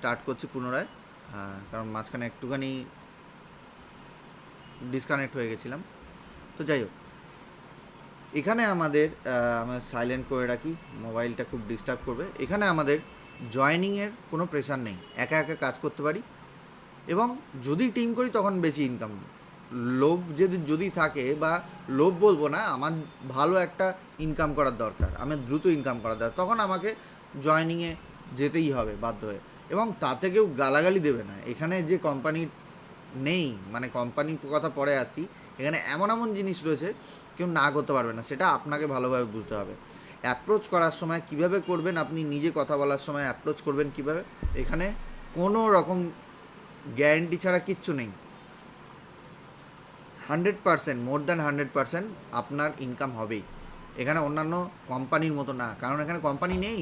Start করছি পুনরায়, কারণ মাঝখানে একটুখানি ডিসকানেক্ট হয়ে গেছিলাম। তো যাই হোক, এখানে আমাদের আমরা সাইলেন্ট করে রাখি, মোবাইলটা খুব ডিস্টার্ব করবে। এখানে আমাদের জয়েনিংয়ের কোনো প্রেশার নেই, একা একা কাজ করতে পারি, এবং যদি টিম করি তখন বেশি ইনকাম। লোভ যদি থাকে, বা লোভ বলবো না, আমার ভালো একটা ইনকাম করার দরকার, আমার দ্রুত ইনকাম করার দরকার, তখন আমাকে জয়েনিংয়ে যেতেই হবে বাধ্য হয়ে। এবং তাতে কেউ গালাগালি দেবে না। এখানে যে কোম্পানি নেই, মানে কোম্পানির কথা পরে আসি, এখানে এমন এমন জিনিস রয়েছে কেউ না করতে পারবে না, সেটা আপনাকে ভালোভাবে বুঝতে হবে। অ্যাপ্রোচ করার সময় কিভাবে করবেন, আপনি নিজে কথা বলার সময় অ্যাপ্রোচ করবেন কিভাবে, এখানে কোনো রকম গ্যারেন্টি ছাড়া কিচ্ছু নেই। 100%, মোর দ্যান 100% আপনার ইনকাম হবেই। এখানে অন্যান্য কোম্পানির মতো না, কারণ এখানে কোম্পানি নেই,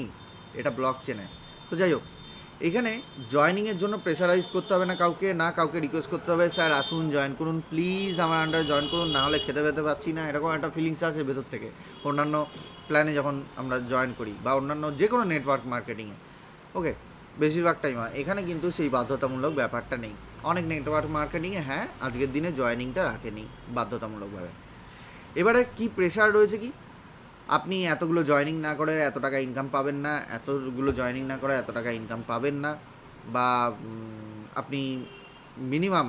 এটা ব্লক চেনে। তো যাই হোক, এখানে জয়নিংয়ের জন্য প্রেশারাইজ করতে হবে না কাউকে, না কাউকে রিকোয়েস্ট করতে হবে স্যার আসুন জয়েন করুন, প্লিজ আমার আন্ডারে জয়েন করুন, না হলে খেতে পেতে পাচ্ছি না, এরকম একটা ফিলিংস আসে ভেতর থেকে অন্যান্য প্ল্যানে যখন আমরা জয়েন করি, বা অন্যান্য যে কোনো নেটওয়ার্ক মার্কেটিংয়ে। ওকে, বেশিরভাগ টাইম এখানে কিন্তু সেই বাধ্যতামূলক ব্যাপারটা নেই। অনেক নেটওয়ার্ক মার্কেটিংয়ে হ্যাঁ আজকের দিনে জয়েনিংটা রাখেনি বাধ্যতামূলকভাবে। এবারে কি প্রেশার রয়েছে, কি আপনি এতগুলো জয়েনিং না করে এত টাকা ইনকাম পাবেন না, এতগুলো জয়েনিং না করে এত টাকা ইনকাম পাবেন না, বা আপনি মিনিমাম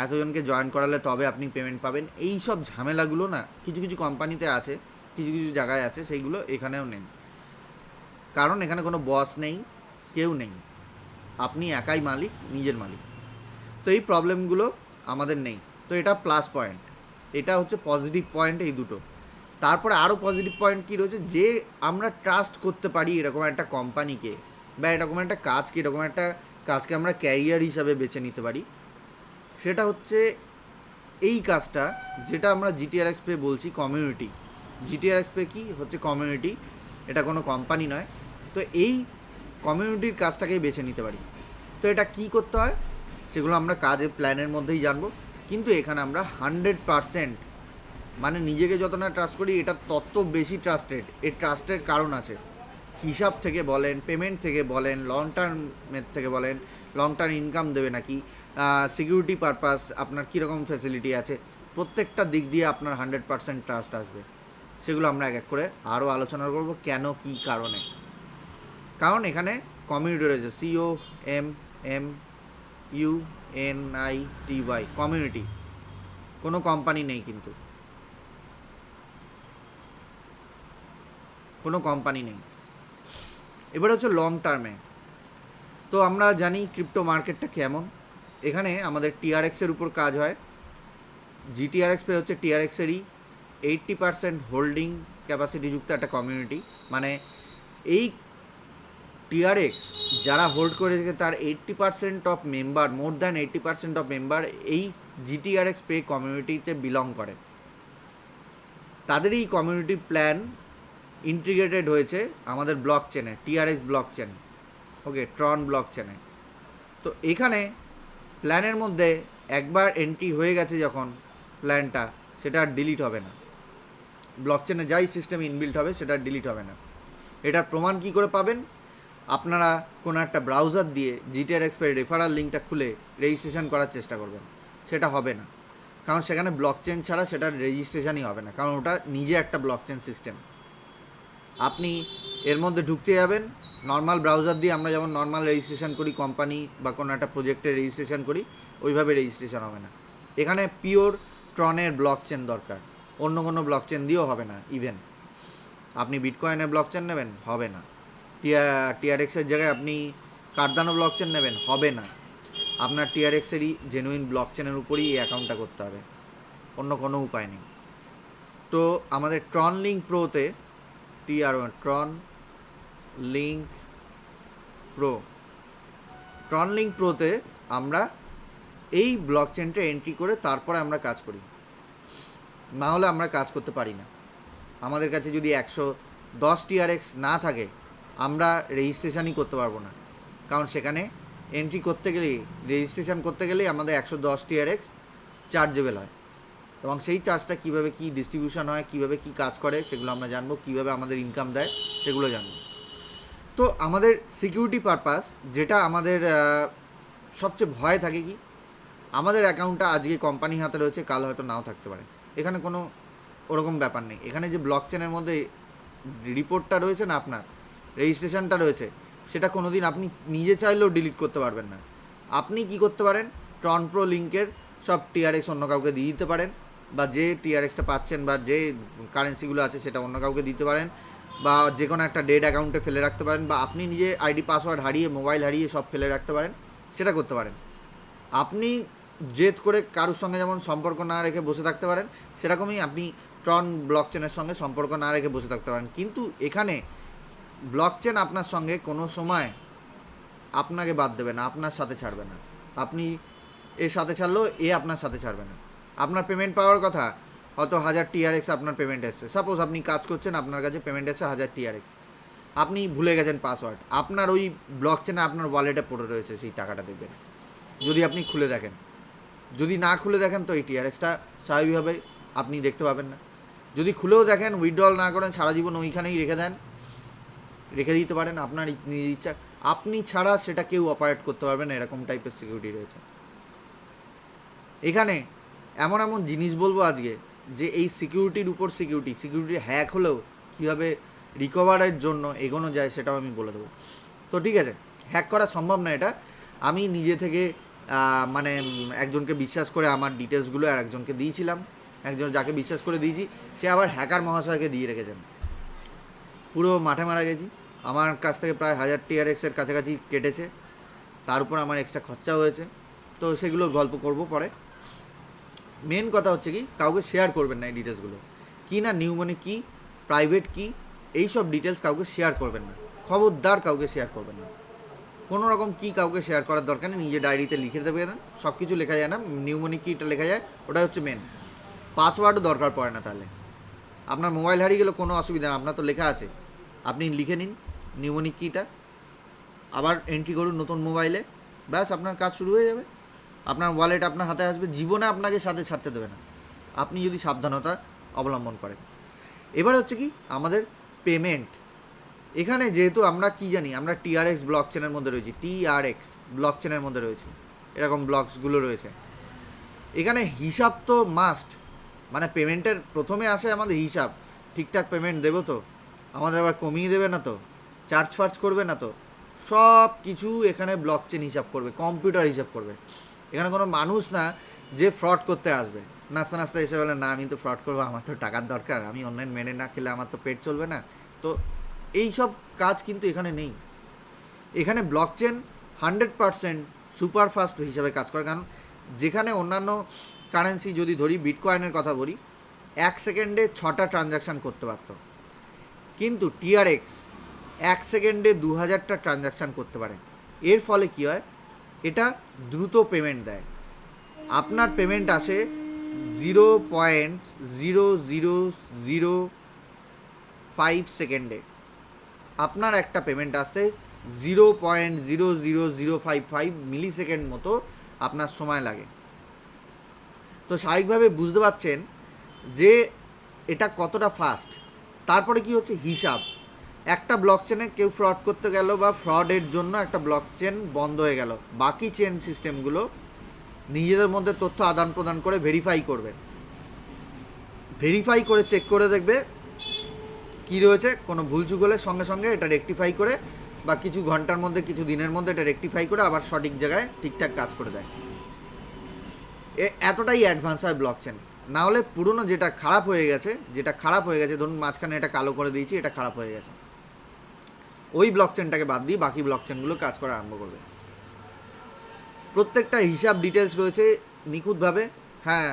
এতজনকে জয়েন করালে তবে আপনি পেমেন্ট পাবেন, এই সব ঝামেলাগুলো না কিছু কিছু কোম্পানিতে আছে, কিছু কিছু জায়গায় আছে, সেইগুলো এখানেও নেই। কারণ এখানে কোনো বস নেই, কেউ নেই, আপনি একাই মালিক, নিজের মালিক। তো এই প্রবলেমগুলো আমাদের নেই। তো এটা প্লাস পয়েন্ট, এটা হচ্ছে পজিটিভ পয়েন্ট এই দুটো। তারপরে আরও পজিটিভ পয়েন্ট কী রয়েছে, যে আমরা ট্রাস্ট করতে পারি এরকম একটা কোম্পানিকে, বা এরকম একটা কাজকে, এরকম একটা কাজকে আমরা ক্যারিয়ার হিসাবে বেছে নিতে পারি। সেটা হচ্ছে এই কাজটা, যেটা আমরা জিটিআর এক্সপে বলছি কমিউনিটি। জিটিআর এক্সপে কি হচ্ছে কমিউনিটি, এটা কোনো কোম্পানি নয়। তো এই কমিউনিটির কাজটাকেই বেছে নিতে পারি। তো এটা কি করতে হয় সেগুলো আমরা কাজের প্ল্যানের মধ্যেই জানবো। কিন্তু এখানে আমরা 100%, মানে নিজেকে যত না ট্রাস্ট করি, এটা তত বেশি ট্রাস্টেড। এর ট্রাস্টের কারণ আছে, হিসাব থেকে বলেন, পেমেন্ট থেকে বলেন, লং টার্মের থেকে বলেন, লং টার্ম ইনকাম দেবে নাকি, সিকিউরিটি পারপাস আপনার কীরকম ফ্যাসিলিটি আছে, প্রত্যেকটা দিক দিয়ে আপনার 100% ট্রাস্ট আসবে। সেগুলো আমরা এক এক করে আরও আলোচনা করব, কেন কী কারণে। কারণ এখানে কমিউনিটি রয়েছে, COMMUNITY, কমিউনিটি, কোনো কোম্পানি নেই, কিন্তু কোনো কোম্পানি নেই। এবার হচ্ছে লং টার্মে। তো আমরা জানি ক্রিপ্টো মার্কেটটা কেমন। এখানে আমাদের টিআরএক্সের উপর কাজ হয়। জিটিআরএক্স পে হচ্ছে টিআরএক্সেরই 80% হোল্ডিং ক্যাপাসিটিযুক্ত একটা কমিউনিটি। মানে এই টিআরএক্স যারা হোল্ড করে থাকে তার 80% of member, more than 80% of member এই জিটিআরএক্স পে কমিউনিটিতে বিলং করে। তাদের এই কমিউনিটির প্ল্যান ইন্টিগ্রেটেড হয়েছে আমাদের ব্লক চেনে, টিআরএক্স ব্লক চেন, ওকে, ট্রন ব্লক চেনে। তো এখানে প্ল্যানের মধ্যে একবার এন্ট্রি হয়ে গেছে যখন প্ল্যানটা, সেটা আর ডিলিট হবে না। ব্লক চেনে যাই সিস্টেম ইনবিল্ট হবে সেটা আর ডিলিট হবে না। এটার প্রমাণ কী করে পাবেন, আপনারা কোনো একটা ব্রাউজার দিয়ে জিটিআরএক্স পে রেফারাল লিঙ্কটা খুলে রেজিস্ট্রেশন করার চেষ্টা করবেন, সেটা হবে না। কারণ সেখানে ব্লক চেন ছাড়া সেটার রেজিস্ট্রেশনই হবে না, কারণ ওটা নিজে একটা ব্লক চেন সিস্টেম। আপনি এর মধ্যে ঢুকতে যাবেন নর্মাল ব্রাউজার দিয়ে, আমরা যেমন নর্মাল রেজিস্ট্রেশন করি কোম্পানি বা কোনো একটা প্রজেক্টে রেজিস্ট্রেশন করি, ওইভাবে রেজিস্ট্রেশন হবে না। এখানে পিওর ট্রনের ব্লক চেন দরকার, অন্য কোনো ব্লক চেন দিয়েও হবে না। ইভেন আপনি বিটকয়েনের ব্লক চেন নেবেন, হবে না। টিআরএক্সের জায়গায় আপনি কার্দানো ব্লক চেন নেবেন, হবে না। আপনার টিআরএক্সেরই জেনুইন ব্লক চেনের উপরই এই অ্যাকাউন্টটা করতে হবে, অন্য কোনো উপায় নেই। তো আমাদের ট্রন লিঙ্ক প্রোতে ট্রন লিঙ্ক প্রোতে আমরা এই ব্লক চেনটা এন্ট্রি করে তারপরে আমরা কাজ করি, না হলে আমরা কাজ করতে পারি না। আমাদের কাছে যদি 110 টিআরএক্স না থাকে, আমরা রেজিস্ট্রেশনই করতে পারবো না। কারণ সেখানে এন্ট্রি করতে গেলেই, রেজিস্ট্রেশন করতে গেলেই আমাদের 110 টিআরএক্স চার্জেবল হয়। এবং সেই চার্জটা কীভাবে কী ডিস্ট্রিবিউশন হয়, কীভাবে কী কাজ করে, সেগুলো আমরা জানবো, কীভাবে আমাদের ইনকাম দেয় সেগুলো জানবো। তো আমাদের সিকিউরিটি পারপাস যেটা আমাদের সবচেয়ে ভয় থাকে কি, আমাদের অ্যাকাউন্টটা আজকে কোম্পানির হাতে রয়েছে, কাল হয়তো নাও থাকতে পারে। এখানে কোনো ওরকম ব্যাপার নেই। এখানে যে ব্লক চেনের মধ্যে রিপোর্টটা রয়েছে না, আপনার রেজিস্ট্রেশনটা রয়েছে, সেটা কোনো দিন আপনি নিজে চাইলেও ডিলিট করতে পারবেন না। আপনি কি করতে পারেন, ট্রন প্রো লিঙ্কের সব টিআরএক্স অন্য কাউকে দিয়ে দিতে পারেন, বা যে টিআরএক্সটা পাচ্ছেন বা যে কারেন্সিগুলো আছে সেটা অন্য কাউকে দিতে পারেন, বা যে কোনো একটা ডেড অ্যাকাউন্টে ফেলে রাখতে পারেন, বা আপনি নিজে আইডি পাসওয়ার্ড হারিয়ে মোবাইল হারিয়ে সব ফেলে রাখতে পারেন, সেটা করতে পারেন। আপনি জেদ করে কারোর সঙ্গে যেমন সম্পর্ক না রেখে বসে থাকতে পারেন, সেরকমই আপনি ট্রন ব্লকচেনের সঙ্গে সম্পর্ক না রেখে বসে থাকতে পারেন। কিন্তু এখানে ব্লকচেন আপনার সঙ্গে কোনো সময় আপনাকে বাদ দেবে না, আপনার সাথে ছাড়বে না। আপনি এর সাথে ছাড়লেও এ আপনার সাথে ছাড়বে না। আপনার পেমেন্ট পাওয়ার কথা, হয়তো 1000 টিআরএক্স আপনার পেমেন্ট এসছে, সাপোজ আপনি কাজ করছেন, আপনার কাছে পেমেন্ট এসছে 1000 টিআরএক্স, আপনি ভুলে গেছেন পাসওয়ার্ড, আপনার ওই ব্লকচেনে আপনার ওয়ালেটে পড়ে রয়েছে সেই টাকাটা, দেখবেন যদি আপনি খুলে দেখেন। যদি না খুলে দেখেন তো এই টিআরএক্সটা স্বাভাবিকভাবে আপনি দেখতে পাবেন না। যদি খুলেও দেখেন, উইথড্রল না করেন, সারা জীবন ওইখানেই রেখে দেন, রেখে দিতে পারেন আপনার নিজের ইচ্ছা, আপনি ছাড়া সেটা কেউ অপারেট করতে পারবে না, এরকম টাইপের সিকিউরিটি রয়েছে এখানে। এমন এমন জিনিস বলবো আজকে যে এই সিকিউরিটির উপর সিকিউরিটি হ্যাক হলেও কীভাবে রিকভারের জন্য এগোনো যায় সেটাও আমি বলে দেবো। তো ঠিক আছে, হ্যাক করা সম্ভব না এটা। আমি নিজে থেকে মানে একজনকে বিশ্বাস করে আমার ডিটেলসগুলো আর একজনকে দিয়েছিলাম, একজন যাকে বিশ্বাস করে দিয়েছি সে আবার হ্যাকার মহাশয়কে দিয়ে রেখেছেন। পুরো মাঠে মারা গেছি। আমার কাছ থেকে প্রায় 1000 টিআরএক্সের কাছাকাছি কেটেছে, তার উপর আমার এক্সট্রা খরচা হয়েছে। তো সেগুলোর গল্প করব পরে। মেন কথা হচ্ছে কি, কাউকে শেয়ার করবেন না এই ডিটেলসগুলো, কি না নিউমনি কি, প্রাইভেট কি, এইসব ডিটেলস কাউকে শেয়ার করবেন না, খবরদার কাউকে শেয়ার করবেন না। কোনো রকম কি কাউকে শেয়ার করার দরকার নেই, নিজে ডায়েরিতে লিখে দেবেন, সব কিছু লেখা যায় না, নিউমনি কিটা লেখা যায়, ওটা হচ্ছে মেন। পাসওয়ার্ডও দরকার পড়ে না, তাহলে আপনার মোবাইল হারিয়ে গেলে কোনো অসুবিধা না, আপনার তো লেখা আছে, আপনি লিখে নিন নিউমনি কিটা, আবার এন্ট্রি করুন নতুন মোবাইলে, ব্যাস আপনার কাজ শুরু হয়ে যাবে। আপনার ওয়ালেট আপনার হাতে আসবে, জীবনে আপনাকে সাথে ছাড়তে দেবে না, আপনি যদি সাবধানতা অবলম্বন করেন। এবার হচ্ছে কি আমাদের পেমেন্ট। এখানে যেহেতু আমরা কি জানি, আমরা টিআরএক্স ব্লক চেনের মধ্যে রয়েছি, টিআরএক্স ব্লক চেনের মধ্যে রয়েছে, এরকম ব্লকসগুলো রয়েছে। এখানে হিসাব তো মাস্ট, মানে পেমেন্টের প্রথমে আসে আমাদের হিসাব, ঠিকঠাক পেমেন্ট দেবো তো, আমাদের আবার কমিয়ে দেবে না তো, চার্জ ফার্জ করবে না তো, সব কিছু এখানে ব্লক চেন হিসাব করবে, কম্পিউটার হিসাব করবে। এখানে কোনো মানুষ না যে ফ্রড করতে আসবে, নাস্তা নাস্তা এসে বলে না আমি তো ফ্রড করবো, আমার তো টাকার দরকার, আমি অনলাইন মেনে না খেলে আমার তো পেট চলবে না। তো এই সব কাজ কিন্তু এখানে নেই। এখানে ব্লক চেন 100% সুপার ফাস্ট হিসাবে কাজ করে। কারণ যেখানে অন্যান্য কারেন্সি, যদি ধরি বিটকয়েনের কথা বলি, 1 সেকেন্ডে 6টা ট্রানজ্যাকশান করতে পারতো, কিন্তু টিআরএক্স 1 সেকেন্ডে 2000টা ট্রানজ্যাকশান করতে পারে। এর ফলে কী হয়, এটা দ্রুত পেমেন্ট দেয়। আপনার পেমেন্ট আসে 0.0005 সেকেন্ডে, আপনার একটা পেমেন্ট আসতে 0.00055 মিলি সেকেন্ড মতো আপনার সময় লাগে। তো স্বাভাবিকভাবে বুঝতে পারছেন যে এটা কতটা ফাস্ট। তারপরে কি হচ্ছে, হিসাব। একটা ব্লক চেনে কেউ ফ্রড করতে গেল বা ফ্রডের জন্য একটা ব্লক চেন বন্ধ হয়ে গেল, বাকি চেন সিস্টেমগুলো নিজেদের মধ্যে তথ্য আদান প্রদান করে ভেরিফাই করবে, ভেরিফাই করে চেক করে দেখবে কী রয়েছে, কোনো ভুলচুক হলে সঙ্গে সঙ্গে এটা রেকটিফাই করে, বা কিছু ঘন্টার মধ্যে কিছু দিনের মধ্যে এটা রেকটিফাই করে আবার সঠিক জায়গায় ঠিকঠাক কাজ করে দেয়। এতটাই অ্যাডভান্স হয় ব্লক চেন। না হলে পুরনো যেটা খারাপ হয়ে গেছে, ধরুন মাঝখানে এটা কালো করে দিয়েছি, এটা খারাপ হয়ে গেছে, ওই ব্লক চেনটাকে বাদ দিয়ে বাকি ব্লক চেনগুলো কাজ করা আরম্ভ করবে। প্রত্যেকটা হিসাব ডিটেলস রয়েছে নিখুঁতভাবে। হ্যাঁ,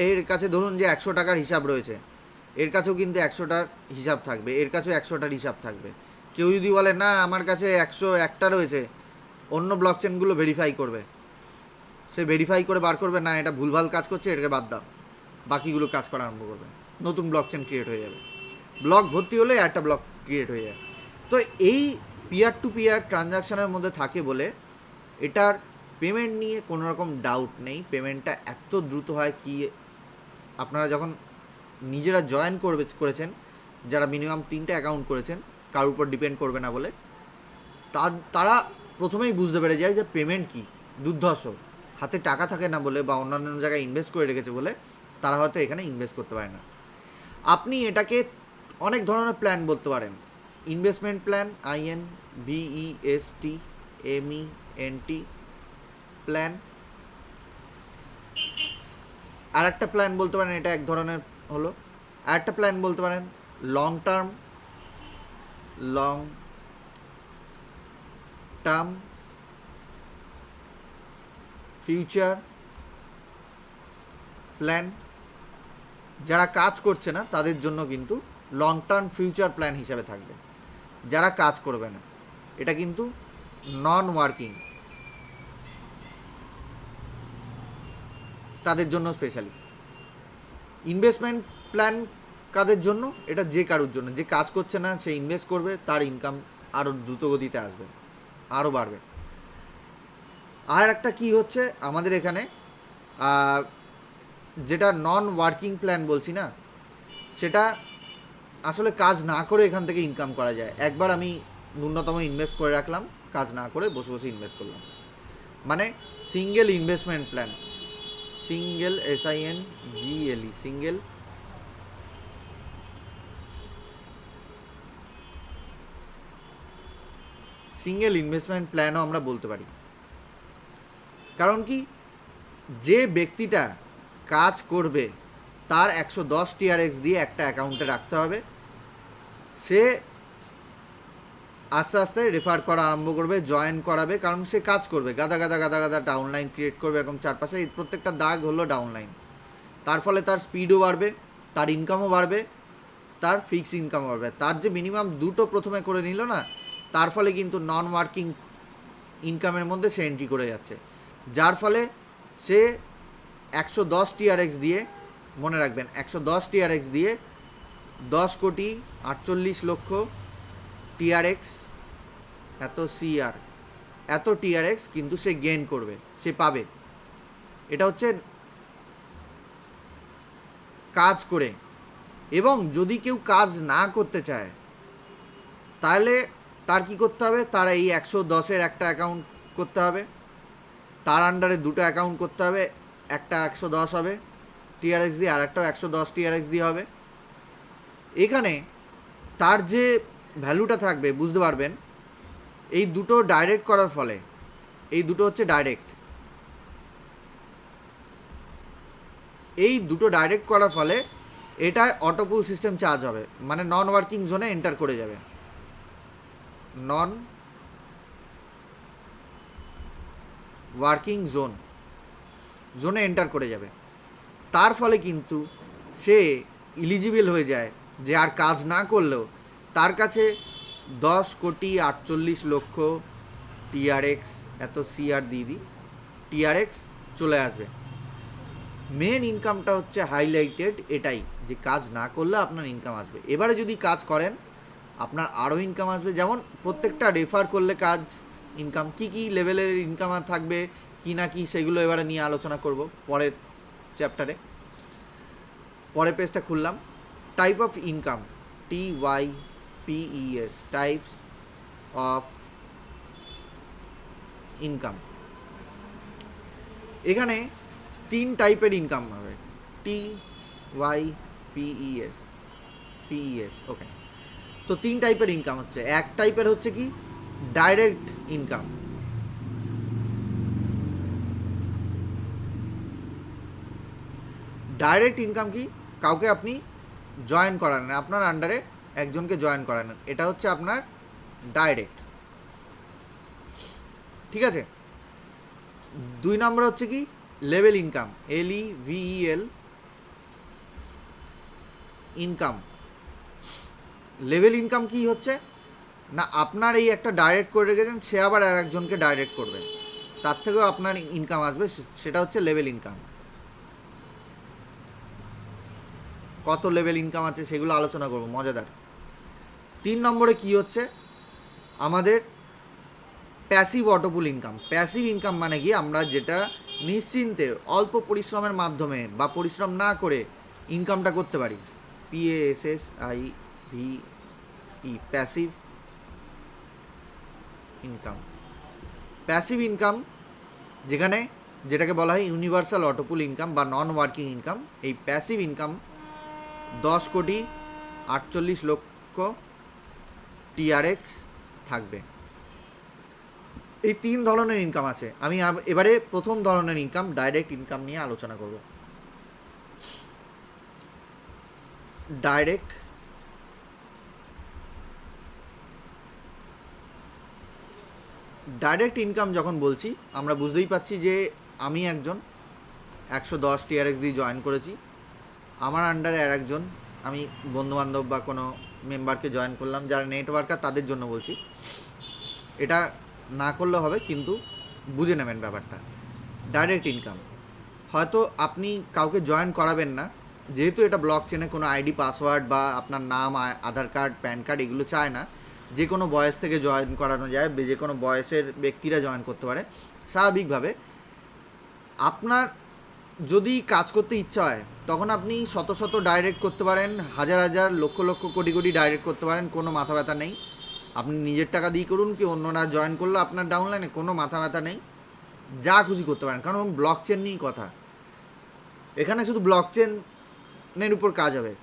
এর কাছে ধরুন যে 100 টাকার হিসাব রয়েছে, এর কাছেও কিন্তু 100টার হিসাব থাকবে, এর কাছেও 100টার হিসাব থাকবে। কেউ যদি বলে না আমার কাছে 101টা রয়েছে, অন্য ব্লক চেনগুলো ভেরিফাই করবে, সে ভেরিফাই করে বার করবে না এটা ভুলভাল কাজ করছে, এটাকে বাদ দাও, বাকিগুলো কাজ করা আরম্ভ করবে, নতুন ব্লক চেন ক্রিয়েট হয়ে যাবে। ব্লক ভর্তি হলে একটা ব্লক ক্রিয়েট হয়ে যায়। তো এই পিয়ার টু পিয়ার ট্রানজাকশানের মধ্যে থাকে বলে এটার পেমেন্ট নিয়ে কোনো রকম ডাউট নেই। পেমেন্টটা এত দ্রুত হয় কি, আপনারা যখন নিজেরা জয়েন করেছেন, যারা মিনিমাম 3টে অ্যাকাউন্ট করেছেন, কারোর উপর ডিপেন্ড করবে না বলে, তারা প্রথমেই বুঝতে পেরে যায় যে পেমেন্ট কী, দুর্ধর্ষ। হাতে টাকা থাকে না বলে বা অন্যান্য জায়গায় ইনভেস্ট করে রেখেছে বলে তারা হয়তো এখানে ইনভেস্ট করতে পারে না। আপনি এটাকে অনেক ধরনের প্ল্যান বলতে পারেন। Investment plan, INVESTMENT plan. আর একটা প্ল্যান বলতে পারেন, এটা এক ধরনের হলো। আর একটা প্ল্যান বলতে পারেন লং টার্ম ফিউচার প্ল্যান। যারা কাজ করছে না তাদের জন্য কিন্তু লং টার্ম ফিউচার প্ল্যান হিসাবে থাকবে। যারা কাজ করবে না, এটা কিন্তু নন ওয়ার্কিং, তাদের জন্য স্পেশালি। ইনভেস্টমেন্ট প্ল্যান কাদের জন্য? এটা যে কারোর জন্য, যে কাজ করছে না সে ইনভেস্ট করবে, তার ইনকাম আরও দ্রুতগতিতে আসবে, আরও বাড়বে। আর একটা কি হচ্ছে আমাদের এখানে, যেটা নন ওয়ার্কিং প্ল্যান বলছি না, সেটা আসলে কাজ না করে এখান থেকে ইনকাম করা যায়। একবার আমি ন্যূনতম ইনভেস্ট করে রাখলাম, কাজ না করে বসে বসে ইনভেস্ট করলাম, মানে single investment plan. Single, SINGLE, single investment প্ল্যানও আমরা বলতে পারি। কারণ কি, যে ব্যক্তিটা কাজ করবে তার 110 TRX দিয়ে একটা অ্যাকাউন্টে রাখতে হবে। সে আস্তে আস্তে রেফার করা আরম্ভ করবে, জয়েন করাবে, কারণ সে কাজ করবে, গাদা গাদা ডাউনলাইন ক্রিয়েট করবে এরকম চারপাশে। এই প্রত্যেকটা দাগ হলো ডাউনলাইন। তার ফলে তার স্পিডও বাড়বে, তার ইনকামও বাড়বে, তার ফিক্স ইনকামও বাড়বে। তার যে মিনিমাম দুটো প্রথমে করে নিল না, তার ফলে কিন্তু নন ওয়ার্কিং ইনকামের মধ্যে সে এন্ট্রি করে যাচ্ছে, যার ফলে সে 110 TRX দিয়ে, মনে রাখবেন 110 TRX দিয়ে 10,48,00,000 TRX, এত TRX কিন্তু সে গেইন করবে, সে পাবে। এটা হচ্ছে কাজ করে। এবং যদি কেউ কাজ না করতে চায় তাহলে তার কি করতে হবে? তার এই 110-এর একটা অ্যাকাউন্ট করতে হবে, তার আন্ডারে দুটো অ্যাকাউন্ট করতে হবে। একটা 110 হবে TRX দিয়ে, আর একটাও 110 TRX দিয়ে হবে। এখানে তার যে ভ্যালুটা থাকবে বুঝতে পারবেন, এই দুটো ডাইরেক্ট করার ফলে, এই দুটো হচ্ছে ডাইরেক্ট, এই দুটো ডাইরেক্ট করার ফলে এটা অটোপুল সিস্টেম চার্জ হবে, মানে নন ওয়ার্কিং জোনে এন্টার করে যাবে, নন ওয়ার্কিং জোনে এন্টার করে যাবে। তার ফলে কিন্তু সে ইলিজিবল হয়ে যায়, যে আর কাজ না করলেও তার কাছে 10,48,00,000 TRX, এত CR দিয়ে দিই, TRX চলে আসবে। মেন ইনকামটা হচ্ছে হাইলাইটেড এটাই, যে কাজ না করলে আপনার ইনকাম আসবে। এবারে যদি কাজ করেন আপনার আরও ইনকাম আসবে। যেমন প্রত্যেকটা রেফার করলে কাজ, ইনকাম, কি কি লেভেলের ইনকাম থাকবে কি না কি, সেগুলো এবারে নিয়ে আলোচনা করব পরের চ্যাপ্টারে। পরের পেজটা খুললাম, type of income, TYPES, types of income. এখানে 3 টাইপের ইনকাম হবে, TYPES, ওকে। তো 3 টাইপের ইনকাম হচ্ছে। এক টাইপের হচ্ছে কি, ডাইরেক্ট ইনকাম। ডাইরেক্ট ইনকাম কি, কাউকে আপনি জয়েন করালেন, আপনার আন্ডারে একজনকে জয়েন করালেন, এটা হচ্ছে আপনার ডাইরেক্ট, ঠিক আছে। 2 নম্বর হচ্ছে কি, level income, LEVEL income. Level income কি হচ্ছে না, আপনার এই একটা ডাইরেক্ট করে রেখেছেন, সে আবার আর একজনকে ডাইরেক্ট করবে, তার থেকেও আপনার ইনকাম আসবে, সেটা হচ্ছে লেভেল ইনকাম। কত লেভেল ইনকাম আছে সেগুলো আলোচনা করব, মজাদার। 3 নম্বরে কি হচ্ছে আমাদের প্যাসিভ অটোপুল ইনকাম। প্যাসিভ ইনকাম মানে কি, আমরা যেটা নিশ্চিন্তে অল্প পরিশ্রমের মাধ্যমে বা পরিশ্রম না করে ইনকামটা করতে পারি, PASSIVE, passive income. Passive income যেটাকে বলা হয় ইউনিভার্সাল অটোপুল ইনকাম বা নন ওয়ার্কিং ইনকাম। এই প্যাসিভ ইনকাম 10,48,00,000 TRX থাকবে। এই 3 ধরনের ইনকাম আছে। আমি এবারে প্রথম ধরনের ইনকাম, ডাইরেক্ট ইনকাম নিয়ে আলোচনা করব। ডাইরেক্ট ইনকাম যখন বলছি আমরা বুঝতেই পাচ্ছি যে আমি একজন 110 TRX দিয়ে জয়েন করেছি, আমার আন্ডারে আর একজন আমি বন্ধুবান্ধব বা কোনো মেম্বারকে জয়েন করলাম, যারা নেটওয়ার্কার তাদের জন্য বলছি, এটা না করলে হবে, কিন্তু বুঝে নেবেন ব্যাপারটা। ডাইরেক্ট ইনকাম, হয়তো আপনি কাউকে জয়েন করাবেন না, যেহেতু এটা ব্লক চেনে কোনো আইডি পাসওয়ার্ড বা আপনার নাম, আধার কার্ড, প্যান কার্ড এগুলো চায় না, যে কোনো বয়স থেকে জয়েন করানো যায়, যে কোনো বয়সের ব্যক্তিরা জয়েন করতে পারে। স্বাভাবিকভাবে আপনার যদি কাজ করতে ইচ্ছা হয় তখন আপনি শত শত ডাইরেক্ট করতে পারেন, হাজার হাজার লক্ষ লক্ষ কোটি কোটি ডাইরেক্ট করতে পারেন, কোনো মাথা ব্যথা নেই। আপনি নিজের টাকা দিয়ে করুন, কি অন্যরা জয়েন করলো আপনার ডাউনলাইনে, কোনো মাথা ব্যথা নেই, যা খুশি করতে পারেন, কারণ ব্লক চেন নিয়েই কথা। এখানে শুধু ব্লক চেনের উপর কাজ হবে,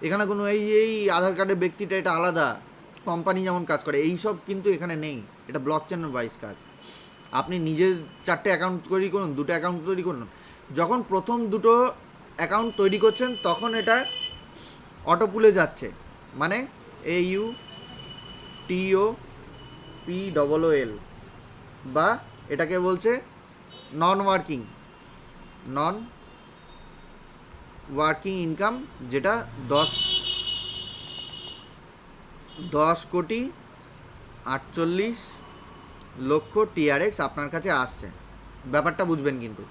এখানে কোনো এই আধার কার্ডের ব্যক্তিটা এটা আলাদা, কোম্পানি যেমন কাজ করে এইসব কিন্তু এখানে নেই। এটা ব্লক চেন ওয়াইজ কাজ। আপনি নিজের 4টে অ্যাকাউন্ট তৈরি করুন, 2টো অ্যাকাউন্ট তৈরি করুন, যখন প্রথম 2টো অ্যাকাউন্ট তৈরি করছেন তখন এটা অটোপুলে যাচ্ছে, মানে AUTOPOOL, বা এটাকে বলছে নন ওয়ার্কিং ইনকাম, যেটা 10,48,00,000 TRX আপনার কাছে আসছে। ব্যাপারটা বুঝবেন কিন্তু,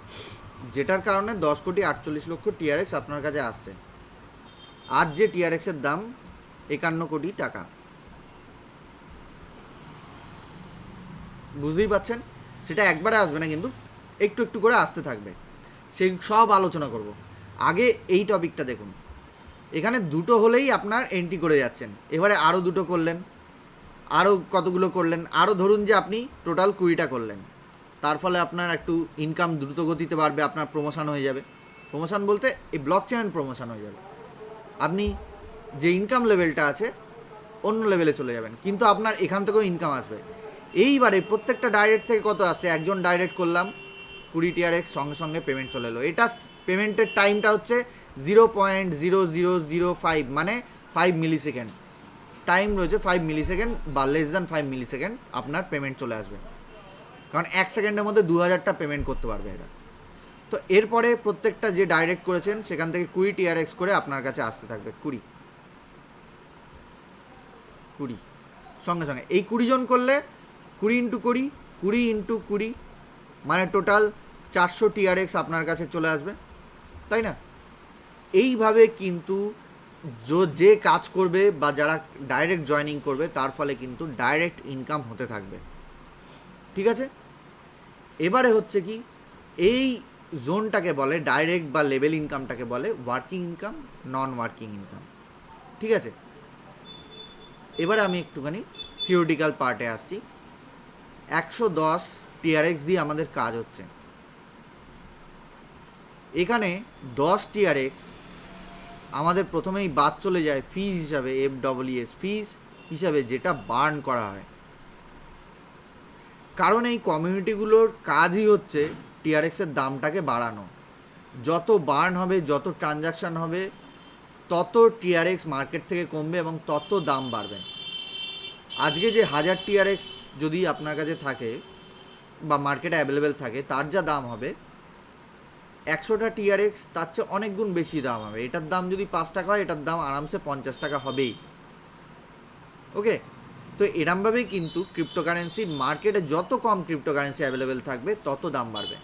যেটার কারণে 10,48,00,000 TRX আপনার কাছে আসছে। আজ যে TRXের দাম 51 কোটি টাকা, বুঝতেই পাচ্ছেন। সেটা একবারে আসবে না, কিন্তু একটু একটু করে আসতে থাকবে, সেই সব আলোচনা করব। আগে এই টপিকটা দেখুন, এখানে 2টো হলেই আপনার এন্ট্রি করে যাচ্ছেন, এবারে আরও 2টো করলেন, আরও কতগুলো করলেন, আরও ধরুন যে আপনি টোটাল 20টা করলেন, তার ফলে আপনার একটু ইনকাম দ্রুত গতিতে বাড়বে, আপনার প্রমোশন হয়ে যাবে। প্রমোশন বলতে এই ব্লক চেনের প্রমোশন হয়ে যাবে, আপনি যে ইনকাম লেভেলটা আছে অন্য লেভেলে চলে যাবেন, কিন্তু আপনার এখান থেকেও ইনকাম আসবে। এইবারে প্রত্যেকটা ডাইরেক্ট থেকে কত আসছে, একজন ডাইরেক্ট করলাম 20 TRX, সঙ্গে সঙ্গে পেমেন্ট চলে এলো। এটা পেমেন্টের টাইমটা হচ্ছে 0.0005, মানে 5 মিলিসেকেন্ড টাইম রয়েছে, 5 মিলিসেকেন্ড বা লেস দ্যান 5 মিলিসেকেন্ড আপনার পেমেন্ট চলে আসবে, কারণ 1 সেকেন্ডের মধ্যে 2000টা পেমেন্ট করতে পারবে এরা। তো এরপরে প্রত্যেকটা যে ডাইরেক্ট করেছেন সেখান থেকে 20 TRX করে আপনার কাছে আসতে থাকবে, 20 সঙ্গে সঙ্গে। এই 20 জন করলে 20 × 20, 20 × 20, মানে টোটাল 400 TRX আপনার কাছে চলে আসবে, তাই না? এইভাবে কিন্তু যে কাজ করবে বা যারা ডাইরেক্ট জয়েনিং করবে তার ফলে কিন্তু ডাইরেক্ট ইনকাম হতে থাকবে, ঠিক আছে? এবারে হচ্ছে কি, এই জোনটাকে বলে ডাইরেক্ট বা লেভেল ইনকামটাকে বলে ওয়ার্কিং ইনকাম, নন ওয়ার্কিং ইনকাম, ঠিক আছে? এবারে আমি একটুখানি থিওরিটিক্যাল পার্টে আসছি। 110 TRX দিয়ে আমাদের কাজ হচ্ছে, এখানে 10 TRX আমাদের প্রথমেই বাদ চলে যায় ফিজ হিসাবে, FWS ফিজ হিসাবে, যেটা বার্ন করা হয়। কারণ এই কমিউনিটিগুলোর কাজই হচ্ছে TRXের দামটাকে বাড়ানো। যত বার্ন হবে, যত ট্রানজাকশান হবে, তত TRX মার্কেট থেকে কমবে এবং তত দাম বাড়বে। আজকে যে 1000 TRX যদি আপনার কাছে থাকে বা মার্কেটে অ্যাভেলেবেল থাকে, তার যা দাম হবে 100টা TRX তার চেয়ে অনেক গুণ বেশি দাম হবে। এটার দাম যদি 5 টাকা হয়, এটার দাম আরামসে 50 টাকা হবেই, ওকে? তো এরমভাবেই কিন্তু ক্রিপ্টোকারেন্সির মার্কেটে যত কম ক্রিপ্টোকারেন্সি অ্যাভেলেবেল থাকবে তত দাম বাড়বে।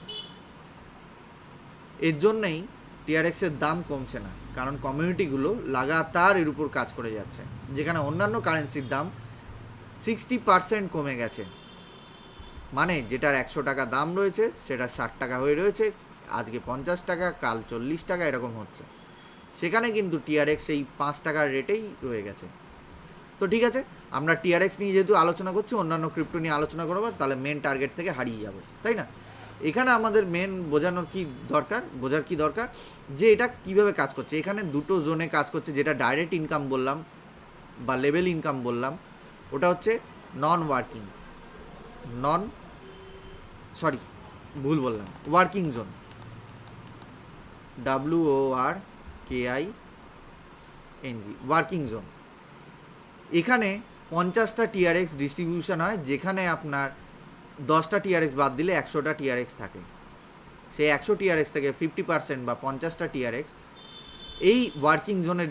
এর জন্যই TRXের দাম কমছে না, কারণ কমিউনিটিগুলো লাগাতার এর উপর কাজ করে যাচ্ছে। যেখানে অন্যান্য কারেন্সির দাম 60% কমে গেছে, মানে যেটার 100 টাকা দাম রয়েছে সেটা 60 টাকা হয়ে রয়েছে, আজকে 50 টাকা, কাল 40 টাকা, এরকম হচ্ছে। সেখানে কিন্তু TRX এই 5 টাকার রেটেই রয়ে গেছে। তো ঠিক আছে, আমরা টিআরএক্স নিয়ে যেহেতু আলোচনা করছি, অন্যান্য ক্রিপ্টো নিয়ে আলোচনা করবো, তাহলে মেন টার্গেট থেকে হারিয়ে যাবো, তাই না? এখানে আমাদের মেন বোঝার কি দরকার যে এটা কিভাবে কাজ করছে। এখানে দুটো জোনে কাজ করছে, যেটা ডাইরেক্ট ইনকাম বললাম বা লেভেল ইনকাম বললাম, ওটা হচ্ছে working zone, WORKING, working zone. এখানে 50টা টিআরএক্স ডিস্ট্রিবিউশন হয়, যেখানে আপনার 10টা টিআরএক্স বাদ দিলে 100টা টিআরএক্স থাকে। সেই 100 টিআরএক্স থেকে 50% বা 50টা টিআরএক্স এই ওয়ার্কিং জোনে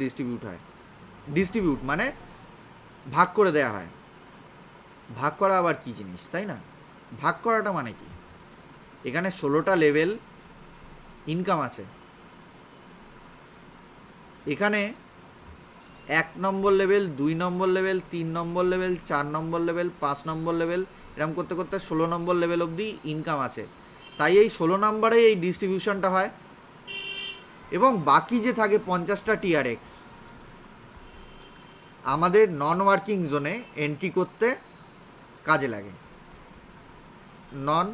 ডিস্ট্রিবিউট মানে ভাগ করে দেওয়া হয়। ভাগ করা আবার কী জিনিস, তাই না? ভাগ করাটা মানে কি? এখানে 16টা লেভেল ইনকাম আছে। এখানে 1 নম্বর লেভেল, 2 নম্বর লেভেল, 3 নম্বর লেভেল, 4 নম্বর লেভেল, 5 নম্বর লেভেল, এরকম করতে করতে 16 নম্বর লেভেল অবধি ইনকাম আছে। তাই এই 16 নম্বরে এই ডিস্ট্রিবিউশনটা হয়, এবং বাকি যে থাকে 50টা টিআরএক্স আমাদের নন ওয়ার্কিং জোনে এন্ট্রি করতে কাজে লাগে। নন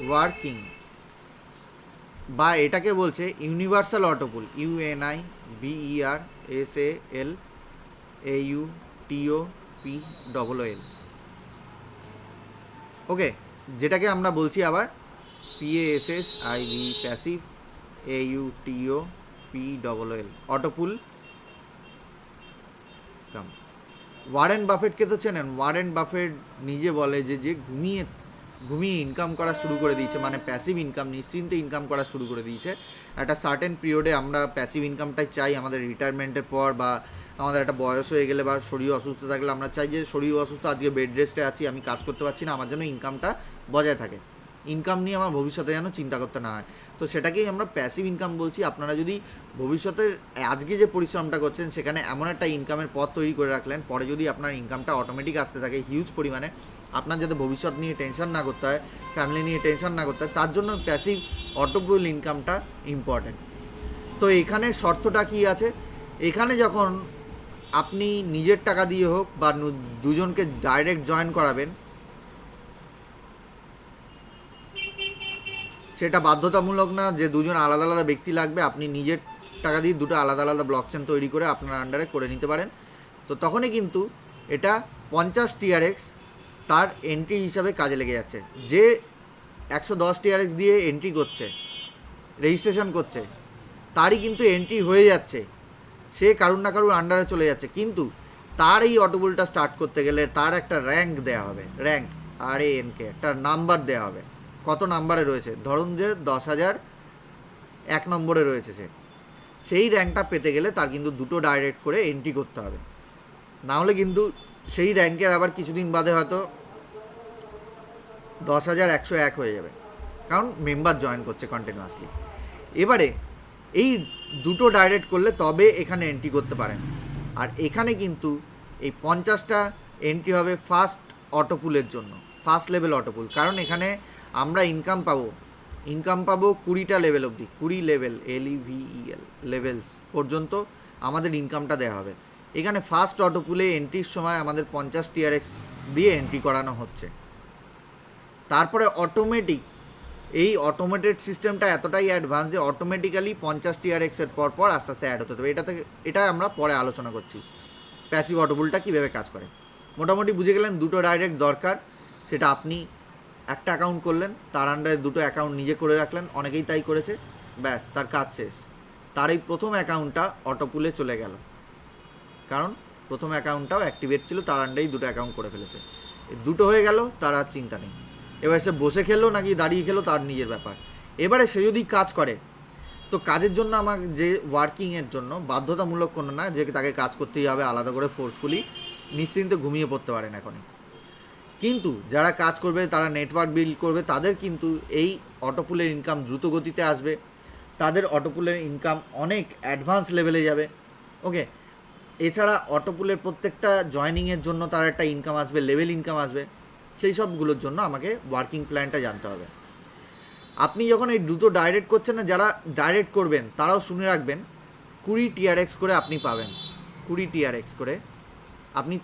ওয়ার্কিং বা এটাকে বলছে ইউনিভার্সাল অটোপুল, UNIVERSAL ওকে, যেটাকে আমরা বলছি আবার PASSIV, প্যাসিভ, AUTOPLL, অটোপুল কাম। ওয়ারেন বাফেটকে তো চেনেন। ওয়ারেন বাফেট নিজে বলে যে ঘুমিয়ে ইনকাম করা শুরু করে দিয়েছে, মানে প্যাসিভ ইনকাম, নিশ্চিন্তে ইনকাম করা শুরু করে দিয়েছে। একটা সার্টেন পিরিয়ডে আমরা প্যাসিভ ইনকামটাই চাই, আমাদের রিটায়ারমেন্টের পর বা আমাদের একটা বয়স হয়ে গেলে বা শরীর অসুস্থ থাকলে আমরা চাই যে শরীর অসুস্থ, আজকে বেড রেস্টে আছি, আমি কাজ করতে পারছি না, আমার জন্য ইনকামটা বজায় থাকে, ইনকাম নিয়ে আমার ভবিষ্যতে যেন চিন্তা করতে না হয়। তো সেটাকেই আমরা প্যাসিভ ইনকাম বলছি। আপনারা যদি ভবিষ্যতের আজকে যে পরিশ্রমটা করছেন সেখানে এমন একটা ইনকামের পথ তৈরি করে রাখলেন, পরে যদি আপনার ইনকামটা অটোমেটিক আসতে থাকে হিউজ পরিমাণে, আপনার যাতে ভবিষ্যৎ নিয়ে টেনশন না করতে হয়, ফ্যামিলি নিয়ে টেনশন না করতে হয়, তার জন্য প্যাসিভ অটোপুল ইনকামটা ইম্পর্ট্যান্ট। তো এখানে শর্তটা কি আছে? এখানে যখন আপনি নিজের টাকা দিয়ে হোক বা দুজনকে ডাইরেক্ট জয়েন করাবেন, সেটা বাধ্যতামূলক না যে দুজন আলাদা আলাদা ব্যক্তি লাগবে। আপনি নিজের টাকা দিয়ে দুটো আলাদা আলাদা ব্লকচেন তৈরি করে আপনার আন্ডারে করে নিতে পারেন। তো তখনই কিন্তু এটা 50 টিআরএক্স তার এন্ট্রি হিসাবে কাজে লেগে যাচ্ছে। যে 110 টিআরএক্স দিয়ে এন্ট্রি করছে, রেজিস্ট্রেশন করছে, তারই কিন্তু এন্ট্রি হয়ে যাচ্ছে, সে কারুর না কারুর আন্ডারে চলে যাচ্ছে। কিন্তু তার এই অটোপুলটা স্টার্ট করতে গেলে তার একটা র্যাঙ্ক দেওয়া হবে, র্যাঙ্ক RANK, একটা নাম্বার দেওয়া হবে, কত নাম্বারে রয়েছে। ধরুন যে 10,001 নম্বরে রয়েছে সে, সেই র্যাঙ্কটা পেতে গেলে তার কিন্তু দুটো ডাইরেক্ট করে এন্ট্রি করতে হবে, না হলে কিন্তু সেই র্যাঙ্কের আবার কিছুদিন বাদে হয়তো 10,101 হয়ে যাবে, কারণ মেম্বার জয়েন করছে কন্টিনিউয়াসলি। এবারে এই দুটো ডাইরেক্ট করলে তবে এখানে এন্ট্রি করতে পারেন। আর এখানে কিন্তু এই 50টা এন্ট্রি হবে ফার্স্ট অটোপুলের জন্য, ফার্স্ট লেভেল অটোপুল। কারণ এখানে আমরা ইনকাম পাবো 20টা লেভেল অবধি, 20 লেভেল, LEVEL লেভেলস পর্যন্ত আমাদের ইনকামটা দেওয়া হবে। এখানে ফার্স্ট অটোপুলে এন্ট্রির সময় আমাদের 50 টিআরএক্স দিয়ে এন্ট্রি করানো হচ্ছে। তারপরে এই অটোমেটেড সিস্টেমটা এতটাই অ্যাডভান্স যে অটোমেটিক্যালি 50 টিআরএক্সের পর আস্তে আস্তে অ্যাড হতে হবে। এটা আমরা পরে আলোচনা করছি প্যাসিভ অটোপুলটা কীভাবে কাজ করে। মোটামুটি বুঝে গেলেন দুটো ডাইরেক্ট দরকার, সেটা আপনি একটা অ্যাকাউন্ট করলেন, তার আন্ডারে দুটো অ্যাকাউন্ট নিজে করে রাখলেন, অনেকেই তাই করেছে, ব্যাস তার কাজ শেষ। তার এই প্রথম অ্যাকাউন্টটা অটোপুলে চলে গেল, কারণ প্রথম অ্যাকাউন্টটাও অ্যাক্টিভেট ছিল, তার আন্ডারেই দুটো অ্যাকাউন্ট করে ফেলেছে। দুটো হয়ে গেল, তার আর চিন্তা নেই। এবার সে বসে খেলো নাকি দাঁড়িয়ে খেলো তার নিজের ব্যাপার। এবারে সে যদি কাজ করে, তো কাজের জন্য আমার যে ওয়ার্কিংয়ের জন্য বাধ্যতামূলক কোনো না যে তাকে কাজ করতেই হবে আলাদা করে ফোর্সফুলি, নিশ্চিন্তে ঘুমিয়ে পড়তে পারেন এখনই। কিন্তু যারা কাজ করবে, তারা নেটওয়ার্ক বিল্ড করবে, তাদের কিন্তু এই অটোপুলের ইনকাম দ্রুত গতিতে আসবে, তাদের অটোপুলের ইনকাম অনেক অ্যাডভান্স লেভেলে যাবে। ওকে, এছাড়া অটোপুলের প্রত্যেকটা জয়নিংয়ের জন্য তার একটা ইনকাম আসবে, লেভেল ইনকাম আসবে। সেই সবগুলোর জন্য আমাকে ওয়ার্কিং প্ল্যানটা জানতে হবে। আপনি যখন এই দুটো ডাইরেক্ট করছেন না, যারা ডাইরেক্ট করবেন তারাও শুনে রাখবেন 20 টিআরএক্স করে আপনি পাবেন। 20 TRX করে আপনি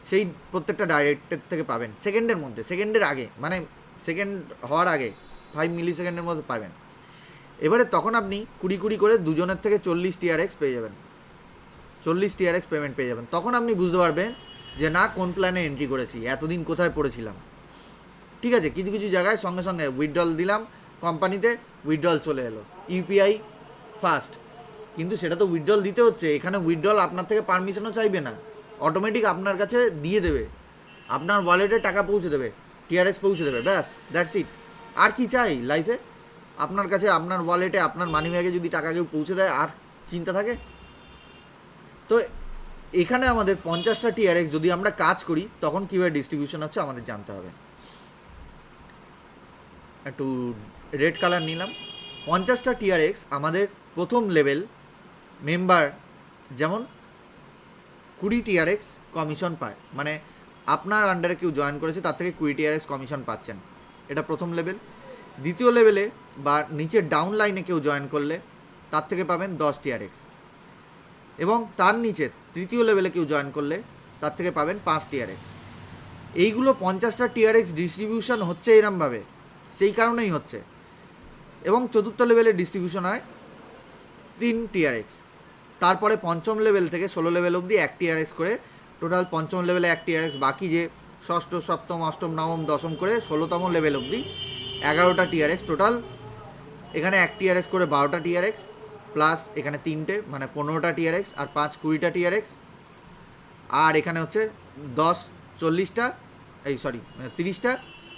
সেই প্রত্যেকটা ডাইরেক্টের থেকে পাবেন সেকেন্ডের মধ্যে, সেকেন্ডের আগে, মানে সেকেন্ড হওয়ার আগে 5 মিলি সেকেন্ডের মধ্যে পাবেন। এবারে তখন আপনি 20 করে দুজনের থেকে 40 TRX পেয়ে যাবেন, 40 TRX পেমেন্ট পেয়ে যাবেন। তখন আপনি বুঝতে পারবেন যে না কোন প্ল্যানে এন্ট্রি করেছি, এতদিন কোথায় পড়েছিলাম। ঠিক আছে, কিছু কিছু জায়গায় সঙ্গে সঙ্গে উইথড্রল দিলাম কোম্পানিতে, উইথড্রল চলে এলো, ইউপিআই ফাস্ট, কিন্তু সেটা তো উইথড্রল দিতে হচ্ছে। এখানে উইথড্রল আপনার থেকে পারমিশনও চাইবে না, অটোমেটিক আপনার কাছে দিয়ে দেবে, আপনার ওয়ালেটে টাকা পৌঁছে দেবে, TRX পৌঁছে দেবে, ব্যাস, দ্যাটস ইট। আর কি চাই লাইফে? আপনার কাছে আপনার ওয়ালেটে আপনার মানি ব্যাগে যদি টাকা কেউ পৌঁছে দেয়, আর চিন্তা থাকে? তো এখানে আমাদের 50টা TRX যদি আমরা কাজ করি তখন কীভাবে ডিস্ট্রিবিউশন হচ্ছে আমাদের জানতে হবে। একটু রেড কালার নিলাম। 50টা TRX আমাদের প্রথম লেভেল মেম্বার যেমন 20 TRX কমিশন পায়, মানে আপনার আন্ডারে কেউ জয়েন করেছে তার থেকে 20 TRX কমিশন পাচ্ছেন, এটা প্রথম লেভেল। দ্বিতীয় লেভেলে বা নিচের ডাউন লাইনে কেউ জয়েন করলে তার থেকে পাবেন 10 TRX, এবং তার নিচে তৃতীয় লেভেলে কেউ জয়েন করলে তার থেকে পাবেন 5 TRX। এইগুলো 50টা TRX ডিস্ট্রিবিউশন হচ্ছে এরমভাবে, সেই কারণেই হচ্ছে। এবং চতুর্থ লেভেলে ডিস্ট্রিবিউশন হয় 3 TRX। তারপরে পঞ্চম লেভেল থেকে 16 লেভেল অবধি 1 TRX করে, টোটাল পঞ্চম লেভেলে 1 TRX, বাকি যে ষষ্ঠ, সপ্তম, অষ্টম, নবম, দশম করে 16তম লেভেল অবধি 11টা TRX টোটাল। এখানে 1 TRX করে 12টা TRX, প্লাস এখানে 3টে মানে 15টা TRX, আর 5 20টা TRX, আর এখানে হচ্ছে 10 40টা, এই সরি 30টা,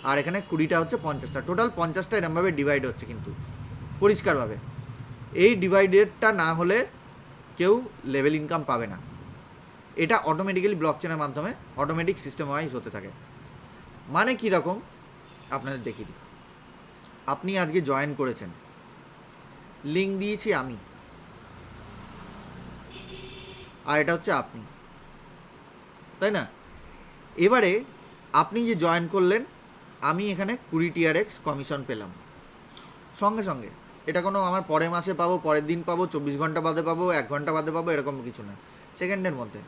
আর এখানে 20টা হচ্ছে 50টা, টোটাল 50টা এরমভাবে ডিভাইড হচ্ছে কিন্তু পরিষ্কারভাবে। এই ডিভাইডেডটা না হলে কেউ লেভেল ইনকাম পাবে না। এটা অটোমেটিক্যালি ব্লকচেনের মাধ্যমে অটোমেটিক সিস্টেম ওয়াইজ হতে থাকে। মানে কীরকম আপনাদের দেখিয়ে দিই। আপনি আজকে জয়েন করেছেন, লিঙ্ক দিয়েছি আমি, আর এটা হচ্ছে আপনি, তাই না? এবারে আপনি যে জয়েন করলেন, আমি এখানে 20 TRX কমিশন পেলাম সঙ্গে সঙ্গে। এটা কোনো আমার পরের মাসে পাবো, পরের দিন পাবো, 24 ঘন্টা বাদে পাবো, 1 ঘন্টা বাদে পাবো, এরকম কিছু না, সেকেন্ডের মধ্যে।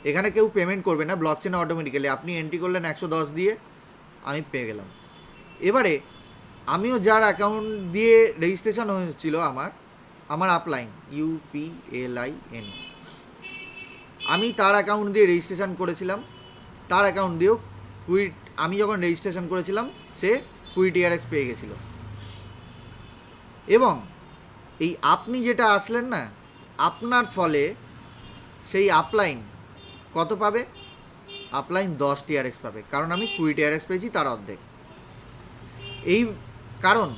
এখানে কেউ পেমেন্ট করবে না, ব্লকচেনে অটোমেটিক্যালি আপনি এন্ট্রি করলেন 110 দিয়ে, আমি পেয়ে গেলাম। এবারে আমিও যার অ্যাকাউন্ট দিয়ে রেজিস্ট্রেশন হয়েছিল, আমার আপলাইন UPLIN, আমি তার অ্যাকাউন্ট দিয়ে রেজিস্ট্রেশন করেছিলাম, তার অ্যাকাউন্ট দিয়েও আমি যখন রেজিস্ট্রেশন করেছিলাম সে 20 TRX পেয়ে গেছিলো। এবং এই আপনি যেটা আসলেন না, আপনার ফলে সেই আপলাইন কত পাবে? আপলাইন 10 TRX পাবে, কারণ আমি 20 TRX পেয়েছি, তার অর্ধেক। এই কারণ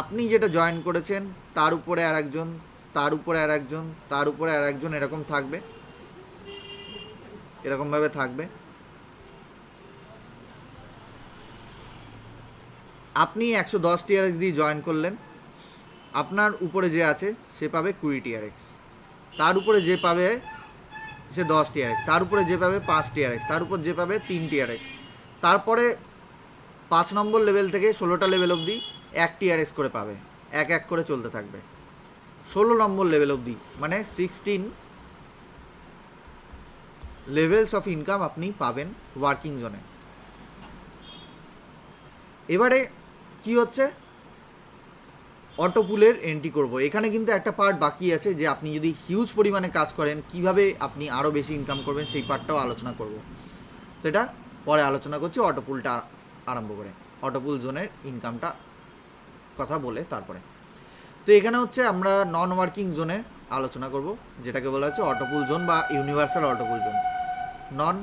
আপনি যেটা জয়েন করেছেন তার উপরে আর একজন, তার উপরে আর একজন, তার উপরে আর একজন, এরকম থাকবে, এরকমভাবে থাকবে। আপনি 110 TRX দিয়ে জয়েন করলেন, আপনার উপরে যে আছে সে পাবে 20 TRX, তার উপরে যে পাবে সে 10 TRX, তার উপরে যে পাবে 5 TRX, তার উপর যে পাবে 3 TRX, তারপরে 5 নম্বর লেভেল থেকে 16টা লেভেল অবধি 1 TRX করে পাবে, এক এক করে চলতে থাকবে 16 নম্বর লেভেল অবধি, মানে 16 লেভেলস অফ ইনকাম আপনি পাবেন ওয়ার্কিং জোনে। এবারে কি হচ্ছে, অটোপুলের এন্ট্রি করব। এখানে কিন্তু একটা পার্ট বাকি আছে, যে আপনি যদি হিউজ পরিমাণে কাজ করেন কিভাবে আপনি আরও বেশি ইনকাম করবেন, সেই পার্টটাও আলোচনা করব। তো এটা পরে আলোচনা করছি, অটোপুলটা আরম্ভ করে, অটোপুল জোনের ইনকামটা কথা বলে তারপরে। তো এখানে হচ্ছে আমরা নন ওয়ার্কিং জোনে আলোচনা করব, যেটাকে বলা হচ্ছে অটোপুল জোন বা ইউনিভার্সাল অটোপুল জোন, নন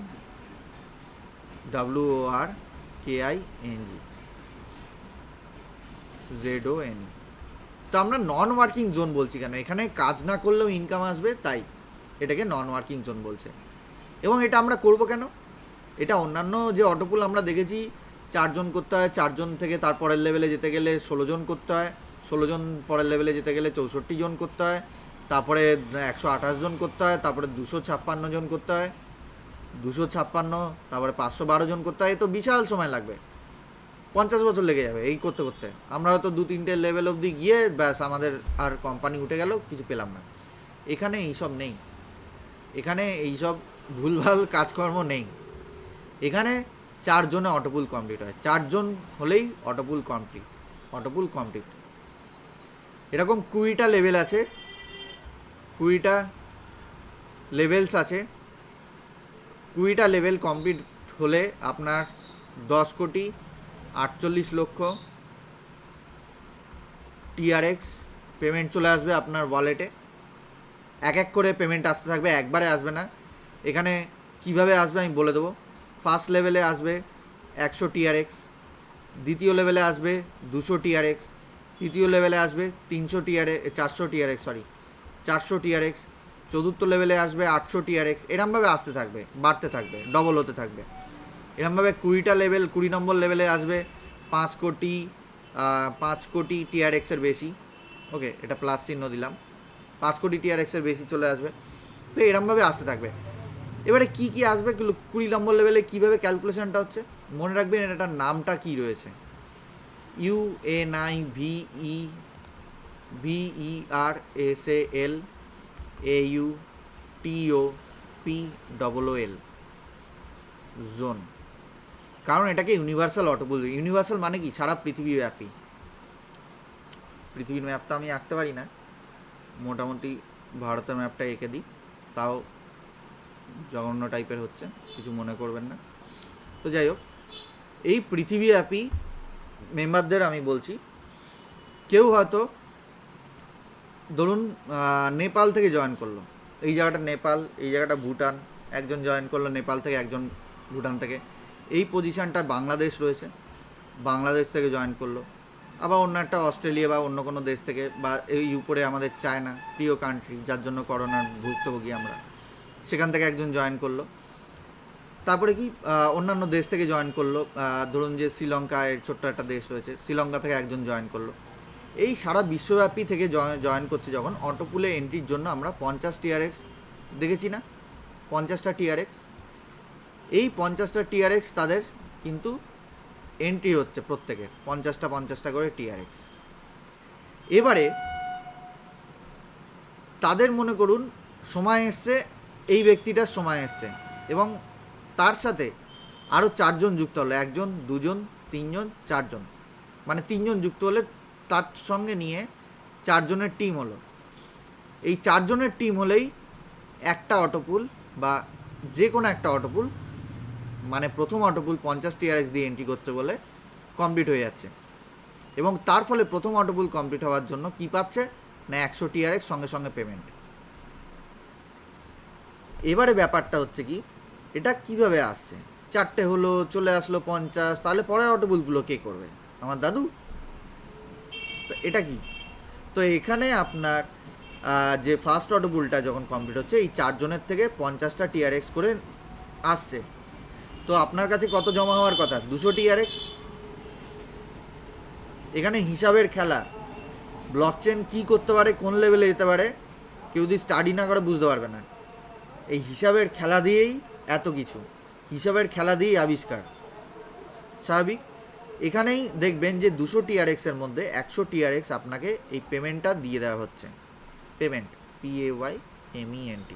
WORKING ZON। তো আমরা নন ওয়ার্কিং জোন বলছি কেন? এখানে কাজ না করলেও ইনকাম আসবে, তাই এটাকে নন ওয়ার্কিং জোন বলছে। এবং এটা আমরা করব কেন? এটা অন্যান্য যে অটোপুল আমরা দেখেছি 4 জন করতে হয়, 4 জন থেকে তারপরের লেভেলে যেতে গেলে 16 জন করতে হয়, 16 জন পরের লেভেলে যেতে গেলে 64 জন করতে হয়, তারপরে 128 জন করতে হয়, তারপরে 256 জন করতে হয়, 256, তারপরে 512 জন করতে হয়। তো বিশাল সময় লাগবে, 50 বছর লেগে যাবে এই করতে করতে। আমরা হয়তো 2-3টে লেভেল অবধি গিয়ে ব্যাস আমাদের আর কোম্পানি উঠে গেল, কিছু পেলাম না। এখানে এইসব নেই। এখানে এইসব ভুলভাল কাজকর্ম নেই। এখানে 4 জনে অটোপুল কমপ্লিট হয়, 4 জন হলেই অটোপুল কমপ্লিট। এরকম 20টা লেভেল আছে, 20টা লেভেলস আছে। 20টা লেভেল কমপ্লিট হলে আপনার 10,48,00,000 টিআরএক্স পেমেন্ট চলে আসবে আপনার ওয়ালেটে। এক এক করে পেমেন্ট আসতে থাকবে, একবারে আসবে না। এখানে কিভাবে আসবে আমি বলে দেবো। ফার্স্ট লেভেলে আসবে 100 টিআরএক্স, দ্বিতীয় লেভেলে আসবে 200 টিআরএক্স, তৃতীয় লেভেলে আসবে 400 টিআরএক্স, চতুর্থ লেভেলে আসবে 800 টিআরএক্স। এরমভাবে আসতে থাকবে, বাড়তে থাকবে, ডবল হতে থাকবে। এরমভাবে 20টা লেভেল, 20 নম্বর লেভেলে আসবে 5 কোটি টিআরএক্সের বেশি। ওকে, এটা প্লাস চিহ্ন দিলাম, 5 কোটি টিআরএক্সের বেশি চলে আসবে। তো এরমভাবে আসতে থাকবে। এবারে কি কি আসবে 20 নম্বর লেভেলে, কীভাবে ক্যালকুলেশনটা হচ্ছে মনে রাখবেন। এটার নামটা কি রয়েছে, UNIVERSAL জোন। কারণ এটাকে ইউনিভার্সাল অটোপুল, ইউনিভার্সাল মানে কি সারা পৃথিবীব্যাপী। পৃথিবীর ম্যাপটা আমি আঁকতে পারি না, মোটামুটি ভারতের ম্যাপটা এঁকে দিই, তাও জঘন্য টাইপের হচ্ছে, কিছু মনে করবেন না। তো যাই হোক, এই পৃথিবীব্যাপী মেম্বারদের আমি বলছি, কেউ হয়তো ধরুন নেপাল থেকে জয়েন করলো, এই জায়গাটা নেপাল, এই জায়গাটা ভুটান, একজন জয়েন করলো নেপাল থেকে, একজন ভুটান থেকে। এই পজিশানটা বাংলাদেশ রয়েছে, বাংলাদেশ থেকে জয়েন করলো। আবার অন্য একটা অস্ট্রেলিয়া বা অন্য কোনো দেশ থেকে, বা এই উপরে আমাদের চায়না, প্রিয় কান্ট্রি, যার জন্য করোনার ভুক্তভোগী আমরা, সেখান থেকে একজন জয়েন করলো। তারপরে কি অন্যান্য দেশ থেকে জয়েন করলো, ধরুন যে শ্রীলঙ্কায় ছোট্ট একটা দেশ রয়েছে, শ্রীলঙ্কা থেকে একজন জয়েন করলো। এই সারা বিশ্বব্যাপী থেকে জয়েন করছে যখন, অটোপুলে এন্ট্রির জন্য আমরা 50 টিআরএক্স দেখেছি না, 50টা টিআরএক্স। এই 50টা টিআরএক্স তাদের কিন্তু এন্ট্রি হচ্ছে, প্রত্যেকের 50টা করে টিআরএক্স। এবারে তাদের মনে করুন সময় এসছে, এই ব্যক্তিটার সময় এসছে, এবং তার সাথে আরও 4 জন যুক্ত হলো, 1 জন 2 জন 3 জন 4 জন, মানে 3 জন যুক্ত হলে তার সঙ্গে নিয়ে 4 জনের টিম হলো। এই 4 জনের টিম হলেই একটা অটোপুল, বা যে কোনো একটা অটোপুল, মানে প্রথম অটোপুল 50 টিআরএক্স দিয়ে এন্ট্রি করতে বলে কমপ্লিট হয়ে যাচ্ছে। এবং তার ফলে প্রথম অটোপুল কমপ্লিট হওয়ার জন্য কি পাচ্ছে না, 100 টিআরএক্স সঙ্গে সঙ্গে পেমেন্ট। এবারে ব্যাপারটা হচ্ছে কি, এটা কিভাবে আসছে, 4টে হলো, চলে আসলো 50, তাহলে পরের অটোপুলগুলো কে করবে, আমার দাদু। তো এটা কি, তো এখানে আপনার যে ফার্স্ট অটোপুলটা যখন কমপ্লিট হচ্ছে, এই 4 জনের থেকে 50টা টিআরএক্স করে আসছে। তো আপনার কাছে কত জমা হওয়ার কথা, 200 টিআরএক্স। এখানে হিসাবের খেলা, ব্লকচেন কি করতে পারে, কোন লেভেলে যেতে পারে, কেউ যদি স্টাডি না করে বুঝতে পারবে না। এই হিসাবের খেলা দিয়েই এত কিছু, হিসাবের খেলা দিয়েই আবিষ্কার, স্বাভাবিক। এখানেই দেখবেন যে 200 টিআরএক্সের মধ্যে 100 টিআরএক্স আপনাকে এই পেমেন্টটা দিয়ে দেওয়া হচ্ছে, পেমেন্ট PAYMENT।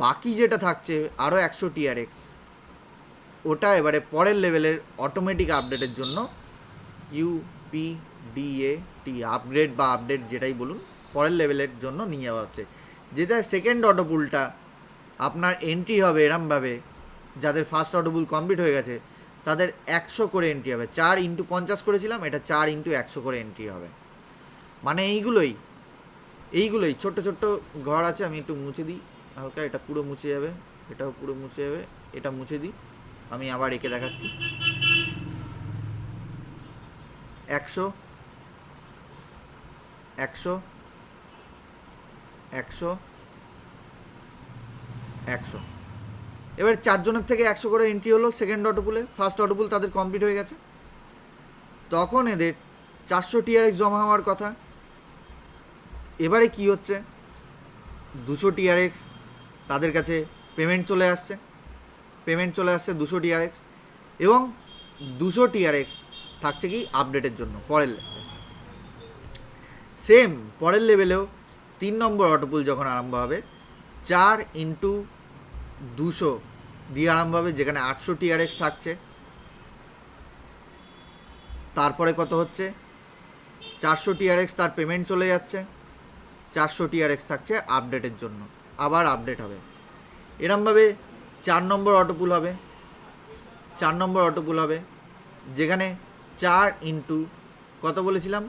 বাকি যেটা থাকছে আরও 100 টিআরএক্স, ওটা এবারে পরের লেভেলের অটোমেটিক আপডেটের জন্য UPDAT আপগ্রেড বা আপডেট যেটাই বলুন, পরের লেভেলের জন্য নিয়ে যাওয়া হচ্ছে। যেটা সেকেন্ড অটোপুলটা আপনার এন্ট্রি হবে এরমভাবে, যাদের ফার্স্ট অটোপুল কমপ্লিট হয়ে গেছে তাদের 100 করে এন্ট্রি হবে। 4 × 50 করেছিলাম, এটা 4 × 100 করে এন্ট্রি হবে। মানে এইগুলোই ছোট্ট ছোট্ট ঘর আছে, আমি একটু মুছে দিই হালকা, এটা পুরো মুছে যাবে, এটাও পুরো মুছে যাবে, এটা মুছে দিই, আমি আবার এঁকে দেখাচ্ছি। 100 100 100 100। এবার 4 জনের থেকে 100 করে এন্ট্রি হলো সেকেন্ড অটোপুলে, ফার্স্ট অটোপুল তাদের কমপ্লিট হয়ে গেছে। তখন এদের 400 টিআরএক্স জমা হওয়ার কথা। এবারে কি হচ্ছে, 200 টিআরএক্স তাদের কাছে পেমেন্ট চলে আসছে 200 টিআরএক্স, এবং 200 টিআরএক্স থাকছে কি আপডেটের জন্য পরের লেভেলে। সেম পরের লেভেলেও 3 নম্বর অটোপুল যখন আরম্ভ হবে, 4x200 দিয়ে আরম্ভ হবে, যেখানে 800 টিআরএক্স থাকছে। তারপরে কত হচ্ছে 400 টিআরএক্স, তার পেমেন্ট চলে যাচ্ছে। 400 টিআরএক্স থাকছে আপডেটের জন্য, আবার আপডেট হবে। এরমভাবে 4 নম্বর অটোপুল হবে। 4 নম্বর অটোপুল হবে, যেখানে 4 ইন্টু কত বলেছিলাম,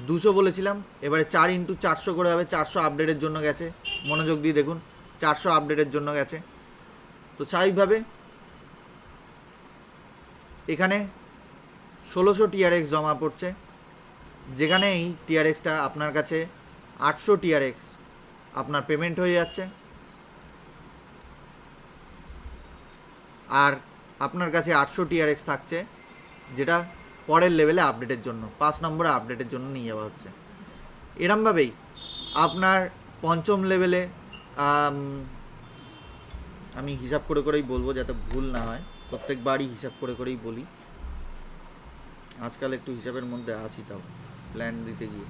200 বলেছিলাম, এবারে 4 ইন্টু 400 করে হবে। 400 আপডেটের জন্য গেছে, মনোযোগ দিয়ে দেখুন, 400 আপডেটের জন্য গেছে। তো স্বাভাবিকভাবে এখানে 1600 টিআরএক্স জমা পড়ছে, যেখানে এই টিআরএক্সটা আপনার কাছে 800 টিআরএক্স আপনার পেমেন্ট হয়ে যাচ্ছে, আর আপনার কাছে 800 টিআরএক্স থাকছে, যেটা পরের লেভেলে আপডেটের জন্য 5 নম্বরে আপডেটের জন্য নিয়ে যাওয়া হচ্ছে। এরমভাবেই আপনার পঞ্চম লেভেলে, আমি হিসাব করে করেই বলবো যাতে ভুল না হয়, প্রত্যেকবারই হিসাব করে করেই বলি, আজকাল একটু হিসাবের মধ্যে আছি, তাও প্ল্যান দিতে গিয়ে।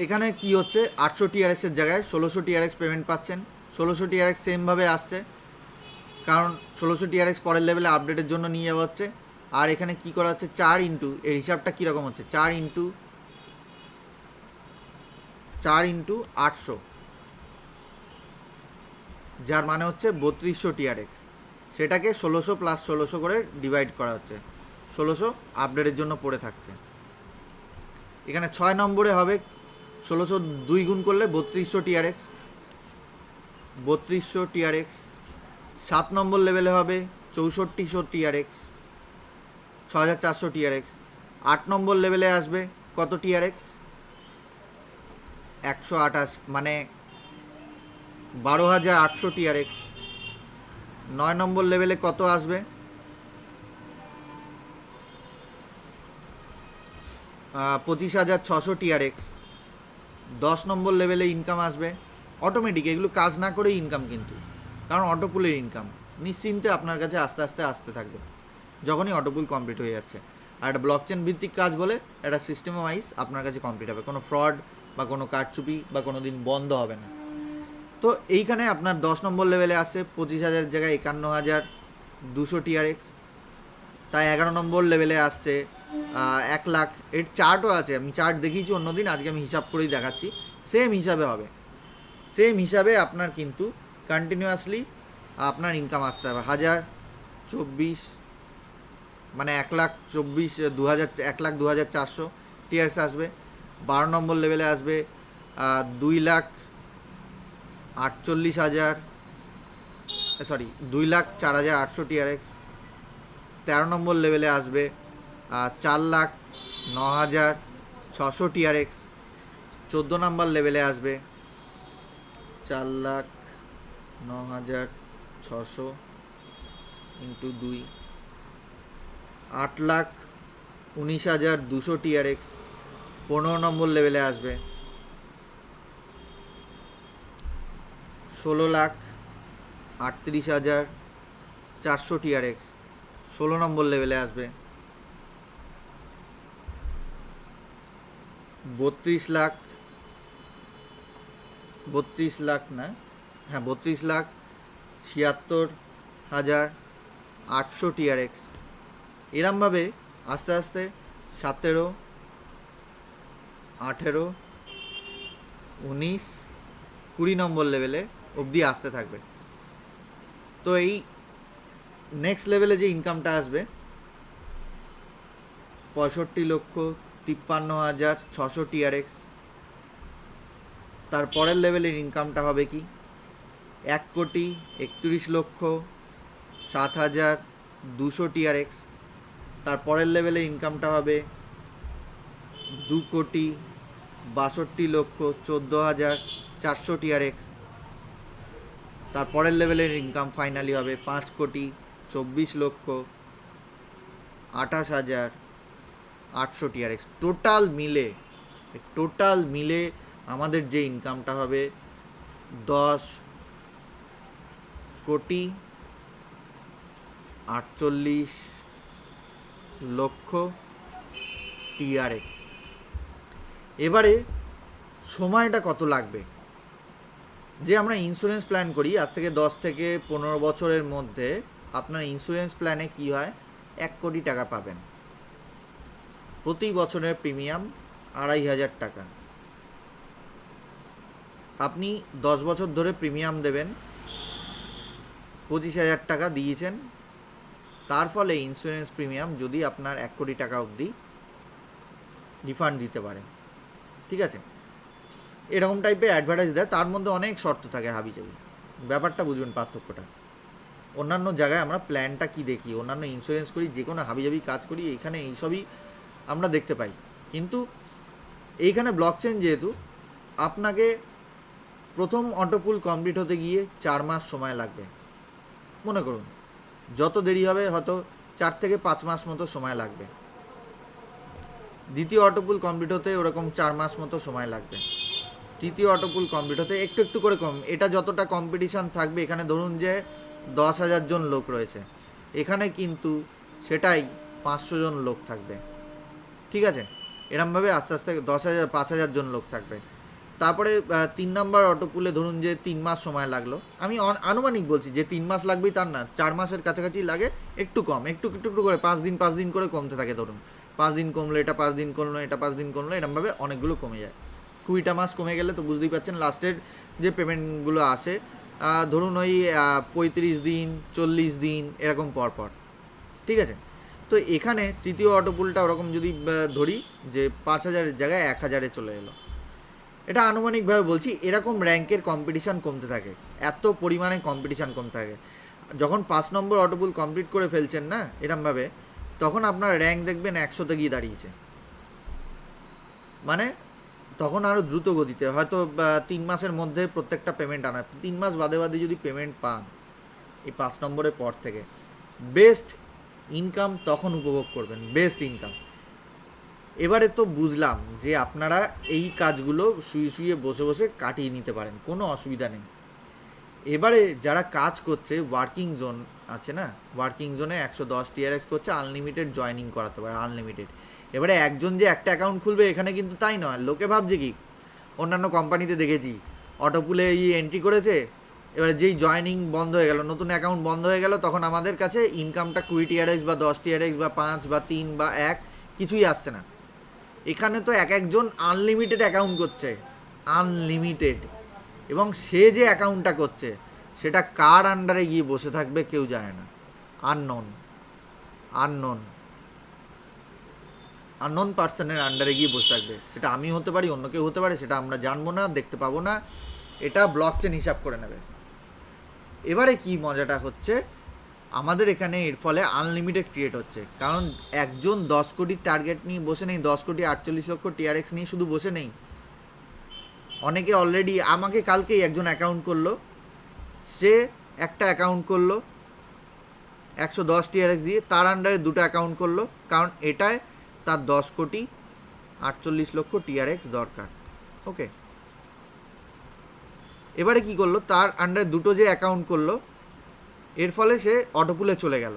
এখানে কি হচ্ছে, 800 টিআরএক্সের জায়গায় 1600 টিআরএক্স পেমেন্ট পাচ্ছেন। 1600 টিআরএক্স সেমভাবে আসছে, কারণ 1600 টিআরএক্স পরের লেভেলে আপডেটের জন্য নিয়ে যাওয়া হচ্ছে। আর এখানে কি করা হচ্ছে, 4 ইন্টু, এর হিসাবটা কীরকম হচ্ছে, 4 ইন্টু 800, যার মানে হচ্ছে 3200 টিআরএক্স, সেটাকে 1600 প্লাস 1600 করে ডিভাইড করা হচ্ছে। 1600 আপডেটের জন্য পড়ে থাকছে। এখানে 6 নম্বরে হবে 1600 2 গুণ করলে 3200 টিআরএক্স, 3200 টিআরএক্স। 7 নম্বর লেভেলে হবে 6400 টিআরএক্স, 6400 টিআরএক্স। 8 নম্বর লেভেলে আসবে কত টিআরএক্স, 128, মানে 12800 টিআরএক্স। 9 নম্বর লেভেলে কত আসবে, 25600 টিআরএক্স। 10 নম্বর লেভেলে ইনকাম আসবে অটোমেটিক, এগুলো কাজ না করেই ইনকাম, কিন্তু কারণ অটোপুলের ইনকাম নিশ্চিন্তে আপনার কাছে আস্তে আস্তে আসতে থাকবে যখনই অটোপুল কমপ্লিট হয়ে যাচ্ছে। আর একটা ব্লকচেন ভিত্তিক কাজ বলে একটা সিস্টেম ওয়াইজ আপনার কাছে কমপ্লিট হবে, কোনো ফ্রড বা কোনো কারচুপি বা কোনো দিন বন্ধ হবে না। তো এইখানে আপনার 10 নম্বর লেভেলে আসছে 25,000 জায়গায় 51,200 টিআরএক্স। তাই 11 নম্বর লেভেলে আসছে 1 লাখ। এর চার্টও আছে, আমি চার্ট দেখিয়েছি অন্যদিন, আজকে আমি হিসাব করেই দেখাচ্ছি। সেম হিসাবে হবে, সেম হিসাবে আপনার কিন্তু কন্টিনিউয়াসলি আপনার ইনকাম আসতে হবে। 1024, মানে 1,24,000, 1,02,400 টিআরএক্স আসবে। 12 নম্বর লেভেলে আসবে 2,48,000, সরি 2,04,800 টিআরএক্স। 13 নম্বর লেভেলে আসবে 4,09,600 টিআরএক্স। 14 নম্বর লেভেলে আসবে 4,09,600 ইন্টু 2, 8,19,200 টিআরএক্স। 15 নম্বর লেভেলে আসবে 16,38,400 টিআরএক্স। 16 নম্বর লেভেলে আসবে 32,76,800 টিআরএক্স। এরমভাবে আস্তে আস্তে 17, 18, 19, 20 নম্বর লেভেলে অবধি আসতে থাকবে। তো এই নেক্সট লেভেলে যে ইনকামটা আসবে 65,53,600 টিআরএক্স। তার পরের লেভেলের ইনকামটা হবে কি, 1,31,07,200 টিআরএক্স। তার পরের লেভেলের ইনকামটা হবে 2,62,14,400 টিআরএক্স। তার পরের লেভেলের ইনকাম ফাইনালি হবে 5,24,28,800 টিআরএক্স। টোটাল মিলে আমাদের যে ইনকামটা হবে 10,48,00,000 টিআরএক্স। এবারে সময়টা কত লাগবে। যে আমরা ইন্স্যুরেন্স প্ল্যান করি আজ থেকে 10 থেকে 15 বছরের মধ্যে আপনার ইন্স্যুরেন্স প্ল্যানে কি হয়, 1 কোটি টাকা পাবেন, প্রতি বছরের প্রিমিয়াম 2,500 টাকা। আপনি 10 বছর ধরে প্রিমিয়াম দেবেন, 25,000 টাকা দিয়েছেন, তার ফলে ইন্স্যুরেন্স প্রিমিয়াম যদি আপনার 1 কোটি টাকা অবধি রিফান্ড দিতে পারে। ঠিক আছে, এরকম টাইপের অ্যাডভার্টাইজ দেয়, তার মধ্যে অনেক শর্ত থাকে হাবিজাবি। ব্যাপারটা বুঝবেন পার্থক্যটা। অন্যান্য জায়গায় আমরা প্ল্যানটা কি দেখি, অন্যান্য ইন্স্যুরেন্স করি, যে কোনো হাবিজাবি কাজ করি, এইখানে এইসবই আমরা দেখতে পাই। কিন্তু এইখানে ব্লক চেন যেহেতু, আপনাকে প্রথম অটোপুল কমপ্লিট হতে গিয়ে 4 মাস সময় লাগবে। মনে করুন যত দেরি হবে হয়তো 4 থেকে 5 মাস মতো সময় লাগবে। দ্বিতীয় অটোপুল কমপ্লিট হতে ওরকম 4 মাস মতো সময় লাগবে। তৃতীয় অটোপুল কমপ্লিট হতে একটু একটু করে কম। এটা যতটা কম্পিটিশান থাকবে, এখানে ধরুন যে 10,000 জন লোক রয়েছে, এখানে কিন্তু সেটাই 500 জন লোক থাকবে। ঠিক আছে, এরমভাবে আস্তে আস্তে 10,000 5,000 জন লোক থাকবে। তারপরে 3 নম্বর অটোপুলে ধরুন যে 3 মাস সময় লাগলো, আমি আনুমানিক বলছি, যে 3 মাস লাগবেই তার না, 4 মাসের কাছাকাছি লাগে, একটু কম, একটু একটু একটু করে 5 দিন করে কমতে থাকে। ধরুন 5 দিন কমলো, এটা 5 দিন কমলো, এটা 5 দিন কমলো, এরমভাবে অনেকগুলো কমে যায়। 20টা মাস কমে গেলে তো বুঝতেই পারছেন লাস্টের যে পেমেন্টগুলো আসে, ধরুন ওই 35 দিন 40 দিন এরকম পর পর। ঠিক আছে, তো এখানে তৃতীয় অটোপুলটা ওরকম যদি ধরি যে 5,000-এর জায়গায় 1,000-এ চলে এলো, এটা আনুমানিকভাবে বলছি। এরকম র্যাঙ্কের কম্পিটিশান কমতে থাকে, এত পরিমাণে কম্পিটিশান কমতে থাকে। যখন 5 নম্বর অটোপুল কমপ্লিট করে ফেলছেন না এরমভাবে, তখন আপনার র্যাঙ্ক দেখবেন 100-তে গিয়ে দাঁড়িয়েছে। মানে তখন আরও দ্রুত গতিতে, হয়তো 3 মাসের মধ্যে প্রত্যেকটা পেমেন্ট আনা, 3 মাস বাদে বাদে যদি পেমেন্ট পান এই 5 নম্বরের পর থেকে, বেস্ট ইনকাম তখন উপভোগ করবেন, বেস্ট ইনকাম। এবারে তো বুঝলাম যে আপনারা এই কাজগুলো শুয়ে শুয়ে বসে বসে কাটিয়ে নিতে পারেন, কোনো অসুবিধা নেই। এবারে যারা কাজ করছে, ওয়ার্কিং জোন আছে না, ওয়ার্কিং জোনে 110 TRX করছে, আনলিমিটেড জয়েনিং করাতে পারে, আনলিমিটেড। এবারে একজন যে একটা অ্যাকাউন্ট খুলবে এখানে কিন্তু তাই নয়। লোকে ভাবছে কি, অন্যান্য কোম্পানিতে দেখেছি অটোপুলে এন্ট্রি করেছে, এবারে যেই জয়েনিং বন্ধ হয়ে গেল, নতুন অ্যাকাউন্ট বন্ধ হয়ে গেল, তখন আমাদের কাছে ইনকামটা 20 TRX বা 10 TRX বা 5 বা 3 বা 1 কিছুই আসছে না। এখানে তো এক একজন আনলিমিটেড অ্যাকাউন্ট করছে, আনলিমিটেড। এবং সে যে অ্যাকাউন্টটা করছে সেটা কার আন্ডারে গিয়ে বসে থাকবে কেউ জানে না। আননোন আননোন আননোন পার্সনের আন্ডারে গিয়ে বসে থাকবে। সেটা আমি হতে পারি, অন্য কেউ হতে পারে, সেটা আমরা জানবো না, দেখতে পাবো না, এটা ব্লক চেন হিসাব করে নেবে। এবারে কি মজাটা হচ্ছে, আমাদের এখানে এর ফলে আনলিমিটেড ক্রিয়েট হচ্ছে, কারণ একজন 10 কোটির টার্গেট নিয়ে বসে নেই, 10 কোটি 48 লক্ষ TRX নিয়ে শুধু বসে নেই। অনেকে অলরেডি, আমাকে কালকেই একজন অ্যাকাউন্ট করলো, সে একটা অ্যাকাউন্ট করলো 110 TRX দিয়ে, তার আন্ডারে 2টা অ্যাকাউন্ট করলো, কারণ এটায় তার 10 কোটি 48 লক্ষ TRX দরকার। ওকে, এবারে কি করলো, তার আন্ডারে 2টো যে অ্যাকাউন্ট করলো, এর ফলে সে অটোপুলে চলে গেল।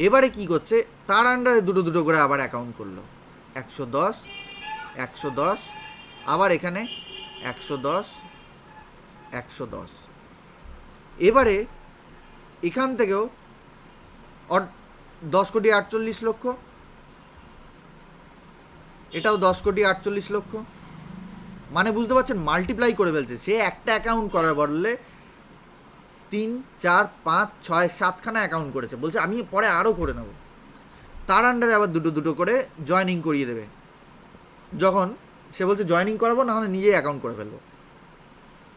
এবারে কি করছে, তার আন্ডারে 2টো করে আবার অ্যাকাউন্ট করলো, 110 110, আবার এখানে 110 110। এবারে এখান থেকেও 10 কোটি 48 লক্ষ, এটাও 10 কোটি 48 লক্ষ। মানে বুঝতে পারছেন, মাল্টিপ্লাই করে ফেলছে। সে একটা অ্যাকাউন্ট করার বদলে 3 4 5 6 7খানা অ্যাকাউন্ট করেছে, বলছে আমি পরে আরও করে নেব। তার আন্ডারে আবার 2টো করে জয়েনিং করিয়ে দেবে। যখন সে বলছে জয়েনিং করাবো, না হলে নিজেই অ্যাকাউন্ট করে ফেলবো,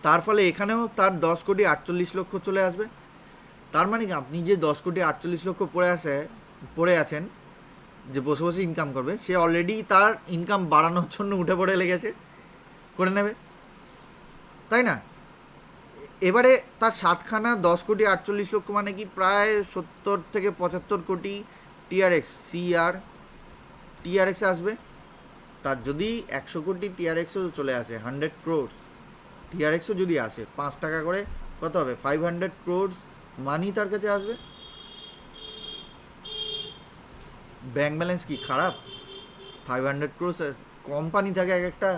তার ফলে এখানেও তার 10 কোটি 48 লক্ষ চলে আসবে। তার মানে কি, আপনি যে 10 কোটি 48 লক্ষ পড়ে আছেন যে বসে বসে ইনকাম করবে, সে অলরেডি তার ইনকাম বাড়ানোর জন্য উঠে পড়ে লেগেছে, করে নেবে, তাই না? এবারে তার 7খানা 10 কোটি 48 লক্ষ মানে কি, প্রায় 70 থেকে 75 কোটি TRX TRX আসবে। তার যদি 100 কোটি TRXও চলে আসে, 100 crores TRXও যদি আসে, 5 টাকা করে কত হবে, 500 crores মানি তার কাছে আসবে। ব্যাংক ব্যালেন্স কি খারাপ? 500 crores কোম্পানি থাকে এক একটা,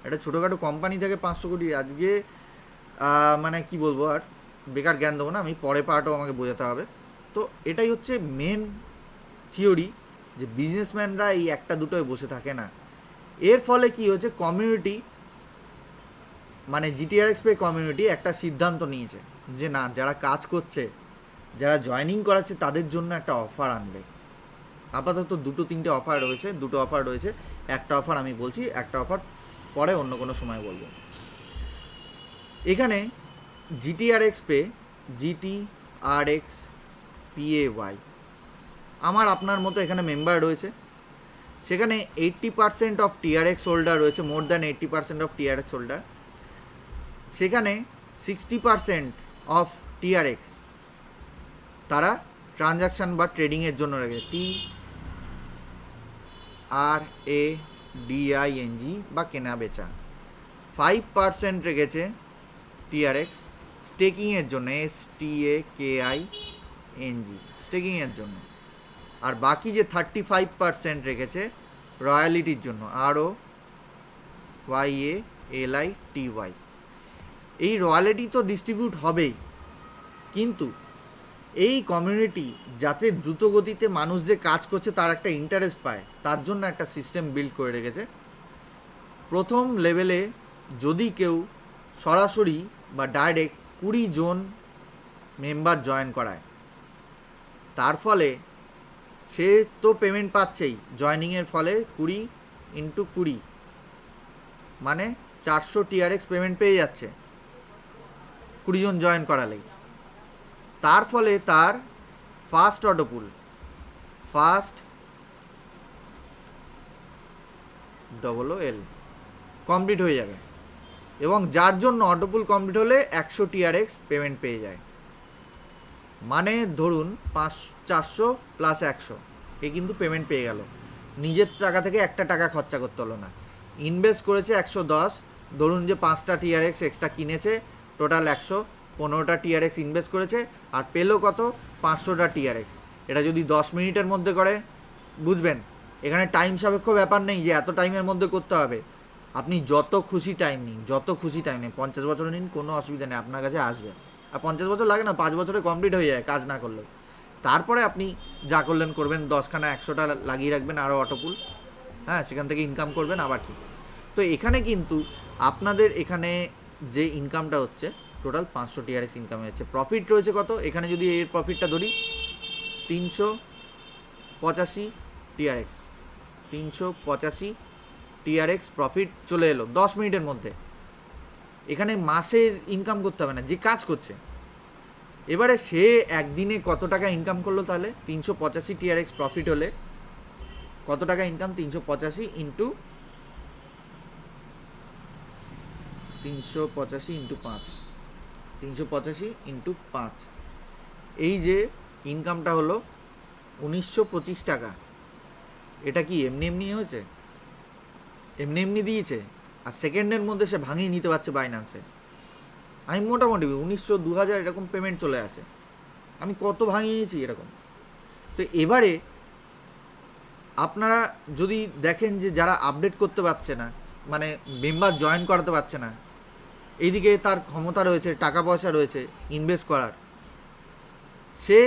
একটা ছোটোখাটো কোম্পানি থেকে 500 কোটি আজকে, মানে কি বলবো, আর বেকার জ্ঞান দেবো না আমি, পরে পার্টও আমাকে বোঝাতে হবে। তো এটাই হচ্ছে মেন থিওরি, যে বিজনেসম্যানরা এই একটা দুটোয় বসে থাকে না। এর ফলে কি হচ্ছে, কমিউনিটি মানে জিটিআরএক্স পে কমিউনিটি একটা সিদ্ধান্ত নিয়েছে যে না, যারা কাজ করছে, যারা জয়েনিং করাচ্ছে, তাদের জন্য একটা অফার আনবে। আপাতত দুটো অফার রয়েছে। একটা অফার আমি বলছি, একটা অফার পরে অন্য কোনো সময় বলবো। এখানে জিটিআরএক্স পে, GTRX PAY, আমার আপনার মতো এখানে মেম্বার রয়েছে। সেখানে 80% অফ টিআরএক্স হোল্ডার রয়েছে, more than 80% of TRX holder. সেখানে 60% অফ টিআরএক্স তারা ট্রানজাকশান বা ট্রেডিংয়ের জন্য রেখেছে, TRADING বা কেনা বেচা। 5% রেখেছে টিআরএক্স স্টেকিংয়ের জন্য, STAKING, স্টেকিংয়ের জন্য। আর বাকি যে 35% রেখেছে রয়্যালিটির জন্য, ROYALITY। এই রয়্যালিটি তো ডিস্ট্রিবিউট হবেই, কিন্তু এই কমিউনিটি যাতে দ্রুত গতিতে মানুষ যে কাজ করছে তার একটা ইন্টারেস্ট পায়, তার জন্য একটা সিস্টেম বিল্ড করে রেখেছে। প্রথম লেভেলে যদি কেউ সরাসরি বা ডাইরেক্ট 20 জন মেম্বার জয়েন করায়, তার ফলে সে তো পেমেন্ট পাচ্ছেই, জয়নিংয়ের ফলে 20 × 20 মানে 400 টিআরএক্স পেমেন্ট পেয়ে যাচ্ছে 20 জন জয়েন করালেই। তার ফলে তার ফার্স্ট অটোপুল কমপ্লিট হয়ে যাবে, এবং যার জন্য অটোপুল কমপ্লিট হলে 100 টিআরএক্স পেমেন্ট পেয়ে যায়। মানে ধরুন 400 + 100, এ কিন্তু পেমেন্ট পেয়ে গেল। নিজের টাকা থেকে একটা টাকা খরচা করতে হলো না। ইনভেস্ট করেছে 110, ধরুন যে 5টা টিআরএক্স এক্সট্রা কিনেছে, টোটাল 100, 15টা টিআরএক্স ইনভেস্ট করেছে, আর পেলো কত, 500টা টিআরএক্স। এটা যদি 10 মিনিটের মধ্যে করে, বুঝবেন এখানে টাইম সাপেক্ষ ব্যাপার নেই যে এত টাইমের মধ্যে করতে হবে। আপনি যত খুশি টাইম নিন, 50 বছর নিন, কোনো অসুবিধা নেই, আপনার কাছে আসবে। আর 50 বছর লাগে না, 5 বছরে কমপ্লিট হয়ে যায় কাজ না করলেও। তারপরে আপনি যা করবেন, 10খানা 100টা লাগিয়ে রাখবেন আরও অটোপুল, হ্যাঁ, সেখান থেকে ইনকাম করবেন আবার কি। তো এখানে কিন্তু আপনাদের এখানে যে ইনকামটা হচ্ছে, টোটাল 500 টিআরএক্স ইনকাম হচ্ছে। প্রফিট রয়েছে কত, এখানে যদি এর প্রফিটটা ধরি 385 টিআরএক্স, 385 টিআরএক্স প্রফিট চলে এলো 10 মিনিটের মধ্যে। এখানে মাসের ইনকাম করতে হবে না, যে কাজ করছে। এবারে সে একদিনে কত টাকা ইনকাম করলো, তাহলে 385 টিআরএক্স প্রফিট হলে কত টাকা ইনকাম, 385 × 5, এই যে ইনকামটা হলো 1925 টাকা। এটা কি এমনি হয়েছে? এমনি দিয়েছে, আর সেকেন্ডের মধ্যে সে ভাঙিয়ে নিতে পারছে বাইন্যান্সে। আমি মোটামুটি 1900 2000 এরকম পেমেন্ট চলে আসে, আমি কত ভাঙিয়ে নিয়েছি এরকম। তো এবারে আপনারা যদি দেখেন যে যারা আপডেট করতে পারছে না, মানে মেম্বার জয়েন করাতে পারছে না, এইদিকে তার ক্ষমতা রয়েছে, টাকা পয়সা রয়েছে ইনভেস্ট করার, সে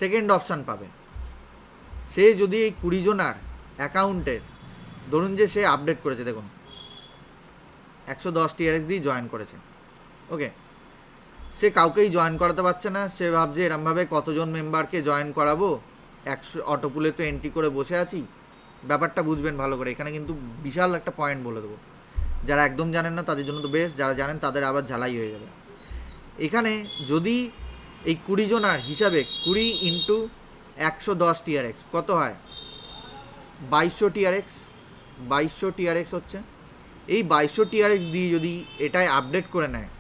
সেকেন্ড অপশান পাবে। সে যদি এই 20 জনার অ্যাকাউন্টের, ধরুন যে সে আপডেট করেছে, দেখুন 110 টিআরএক্স দিয়ে জয়েন করেছে, ওকে, সে কাউকেই জয়েন করাতে পারছে না। সে ভাবছে এরমভাবে কতজন মেম্বারকে জয়েন করাবো, 100 অটোপুলে তো এন্ট্রি করে বসে আছি। ব্যাপারটা বুঝবেন ভালো করে, এখানে কিন্তু বিশাল একটা পয়েন্ট বলে দেবো। যারা একদম জানেন না তাদের জন্য তো বেস্ট, যারা জানেন তাদের আবার ঝালাই হয়ে যাবে। এখানে যদি এই 20 জনার হিসাবে 20 × 110 টিআরএক্স কত হয়, 2200 টিআরএক্স, 2200 টিআরএক্স হচ্ছে। এই 2200 টিআরএক্স দিয়ে যদি এটাই আপডেট করে নেয়,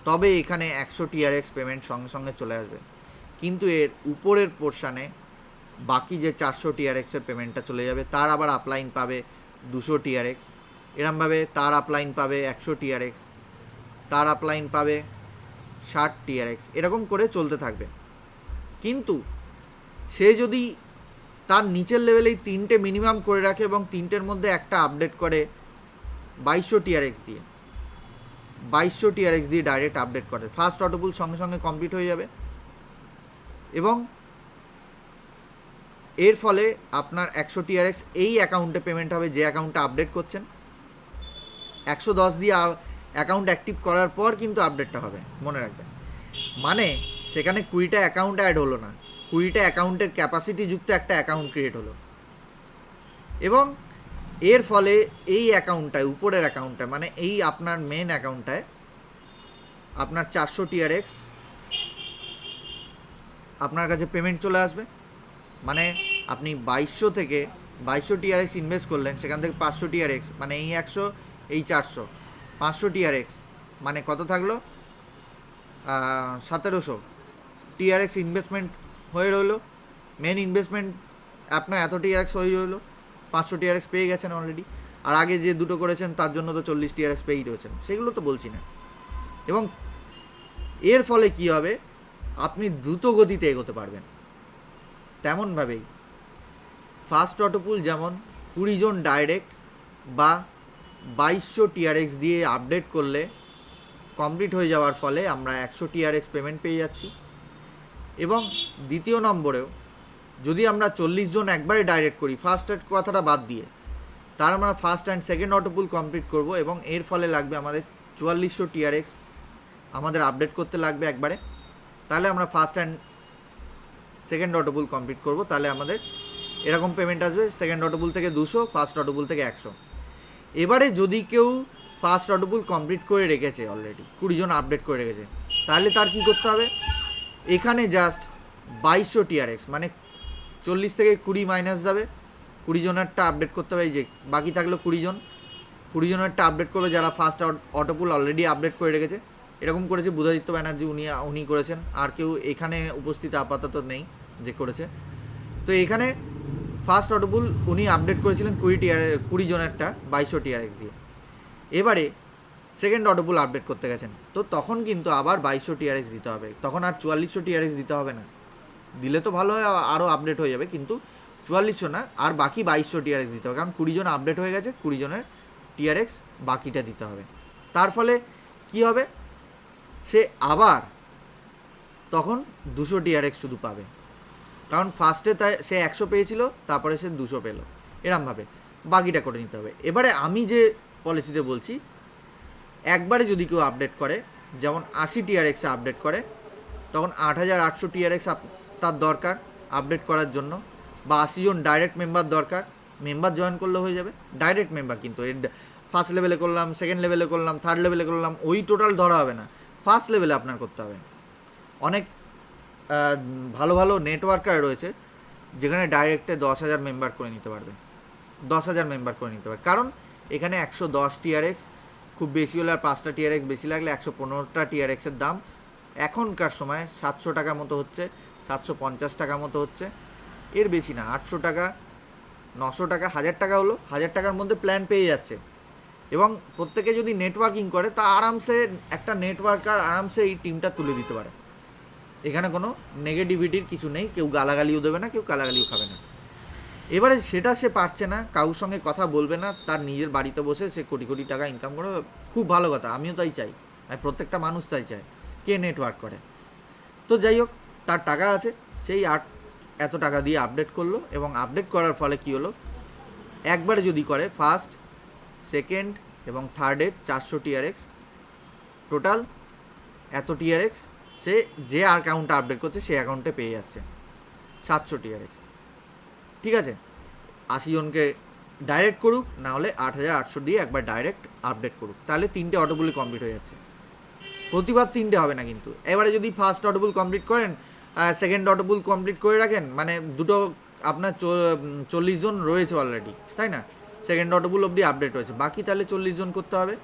তবে এখানে 100 টিআরএক্স পেমেন্ট সঙ্গে সঙ্গে চলে আসবে। কিন্তু এর উপরের পোর্শানে বাকি যে 400 টিআরএক্সের পেমেন্টটা চলে যাবে, তার আবার আপলাইন পাবে 200 টিআরএক্স, এরমভাবে তার আপলাইন পাবে 100 টিআরএক্স, তার আপলাইন পাবে 60 টিআরএক্স, এরকম করে চলতে থাকবে। কিন্তু সে যদি তার নিচের লেভেলেই 3টে মিনিমাম করে রাখে এবং 3টের মধ্যে একটা আপডেট করে, 2200 TRX দিয়ে ডাইরেক্ট আপডেট করে। ফার্স্ট অটোপুল সঙ্গে সঙ্গে কমপ্লিট হয়ে যাবে এবং এর ফলে আপনার 100 TRX এই অ্যাকাউন্টে পেমেন্ট হবে যে অ্যাকাউন্টটা আপডেট করছেন। 110 দিয়ে অ্যাকাউন্ট অ্যাক্টিভ করার পর কিন্তু আপডেটটা হবে, মনে রাখবেন। মানে সেখানে 20টা অ্যাকাউন্ট অ্যাড হলো না, 20টা অ্যাকাউন্টের ক্যাপাসিটি যুক্ত একটা অ্যাকাউন্ট ক্রিয়েট হলো এবং এর ফলে এই অ্যাকাউন্টটায়, উপরের অ্যাকাউন্টটায়, মানে এই আপনার মেন অ্যাকাউন্টটায় আপনার 400 TRX আপনার কাছে পেমেন্ট চলে আসবে। মানে আপনি 2200 TRX ইনভেস্ট করলেন, সেখান থেকে 500 TRX, মানে এই 100 এই 400, 500 TRX মানে কত থাকলো? 1700 TRX ইনভেস্টমেন্ট হয়ে রইলো। মেন ইনভেস্টমেন্ট আপনার এত TRX হয়ে রইলো, 500 TRX পেয়ে গেছেন অলরেডি। আর আগে যে দুটো করেছেন তার জন্য তো 40 TRX পেয়েই রয়েছেন, সেগুলো তো বলছি না। এবং এর ফলে কি হবে, আপনি দ্রুত গতিতে এগোতে পারবেন। তেমনভাবেই ফার্স্ট অটোপুল যেমন 20 জন ডাইরেক্ট বা 2200 TRX দিয়ে আপডেট করলে কমপ্লিট হয়ে যাওয়ার ফলে আমরা 100 TRX পেমেন্ট পেয়ে যাচ্ছি। এবং দ্বিতীয় নম্বরেও যদি আমরা 40 জন একবারে ডাইরেক্ট করি, ফার্স্ট অ্যাড কথাটা বাদ দিয়ে, তার আমরা ফার্স্ট অ্যান্ড সেকেন্ড অটোপুল কমপ্লিট করব এবং এর ফলে লাগবে আমাদের 4400 TRX আমাদের আপডেট করতে লাগবে একবারে। তাহলে আমরা ফার্স্ট অ্যান্ড সেকেন্ড অটোপুল কমপ্লিট করব, তাহলে আমাদের এরকম পেমেন্ট আসবে। সেকেন্ড অটোপুল থেকে 200, ফার্স্ট অটোপুল থেকে 100। এবারে যদি কেউ ফার্স্ট অটোপুল কমপ্লিট করে রেখেছে, অলরেডি 20 জন আপডেট করে রেখেছে, তাহলে তার কি করতে হবে, এখানে জাস্ট 2200 TRX মানে 40 থেকে 20 মাইনাস যাবে, 20 জনেরটা আপডেট করতে হবে। এই যে বাকি থাকলো 20 জনেরটা আপডেট করবে যারা ফার্স্ট অটোপুল অলরেডি আপডেট করে রেখেছে। এরকম করেছে বুধাদিত্য ব্যানার্জি, উনি করেছেন, আর কেউ এখানে উপস্থিত আপাতত নেই যে করেছে। তো এখানে ফার্স্ট অটোপুল উনি আপডেট করেছিলেন 20 জনেরটা 2200 TRX দিয়ে। এবারে সেকেন্ড অটোপুল আপডেট করতে গেছেন, তো তখন কিন্তু আবার 2200 TRX দিতে হবে, তখন আর 4400 TRX দিতে হবে না। দিলে তো ভালো হয়, আরও আপডেট হয়ে যাবে, কিন্তু 4400 না, আর বাকি 2200 TRX দিতে হবে, কারণ 20 জন আপডেট হয়ে গেছে, 20 জনের TRX বাকিটা দিতে হবে। তার ফলে কি হবে, সে আবার তখন 200 TRX শুধু পাবে, কারণ ফার্স্টে তাই সে 100 পেয়েছিল, তারপরে সে 200 পেলো, এরমভাবে বাকিটা করে নিতে হবে। এবারে আমি যে পলিসিতে বলছি, একবারে যদি কেউ আপডেট করে, যেমন 80 TRX আপডেট করে, তখন 8800 TRX তার দরকার আপডেট করার জন্য, বা 80 জন ডাইরেক্ট মেম্বার দরকার, মেম্বার জয়েন করলে হয়ে যাবে। ডাইরেক্ট মেম্বার কিন্তু ফার্স্ট লেভেলে করলাম, সেকেন্ড লেভেলে করলাম, থার্ড লেভেলে করলাম, ওই টোটাল ধরা হবে না, ফার্স্ট লেভেলে আপনার করতে হবে। অনেক ভালো ভালো নেটওয়ার্কার রয়েছে যেখানে ডাইরেক্টে 10,000 মেম্বার করে নিতে পারবে, 10,000 মেম্বার করে নিতে পারবে, কারণ এখানে 110 TRX খুব বেশি হলে, আর 5টা TRX বেশি লাগলে 115টা TRXের দাম এখনকার সময় 700 টাকা মতো হচ্ছে, 750 টাকা মতো হচ্ছে, এর বেশি না, 800 টাকা, 900 টাকা, 1000 টাকা হলো, 1000 টাকার মধ্যে প্ল্যান পেয়ে যাচ্ছে। এবং প্রত্যেকে যদি নেটওয়ার্কিং করে, তা আরামসে একটা নেটওয়ার্কার আরামসে এই টিমটা তুলে দিতে পারে। এখানে কোনো নেগেটিভিটির কিছু নেই, কেউ গালাগালিও দেবে না, কেউ গালাগালিও খাবে না। এবারে সেটা সে পারছে না, কারোর সঙ্গে কথা বলবে না, তার নিজের বাড়িতে বসে সে কোটি কোটি টাকা ইনকাম করে, খুব ভালো কথা, আমিও তাই চাই, আর প্রত্যেকটা মানুষ তাই চায়, কে নেটওয়ার্ক করে। তো যাই হোক, তার টাকা আছে, সেই এত টাকা দিয়ে আপডেট করলো, এবং আপডেট করার ফলে কি হলো, একবারে যদি করে ফার্স্ট, সেকেন্ড এবং থার্ডের 400 TRX, টোটাল এত TRX সে যে অ্যাকাউন্টটা আপডেট করছে সে অ্যাকাউন্টে পেয়ে যাচ্ছে 700 TRX। ঠিক আছে, 80 জনকে ডাইরেক্ট করুক, না হলে 8800 দিয়ে একবার ডাইরেক্ট আপডেট করুক, তাহলে 3টে অটোপুলি কমপ্লিট হয়ে যাচ্ছে। প্রতিবার 3টে হবে না কিন্তু। এবারে যদি ফার্স্ট অটোপুল কমপ্লিট করেন, সেকেন্ড অটোপুল কমপ্লিট করে রাখেন, মানে দুটো আপনার 40 জন রয়েছে অলরেডি, তাই না, সেকেন্ড অটোপুল অবধি আপডেট হয়েছে, বাকি তাহলে 40 জন করতে হবে,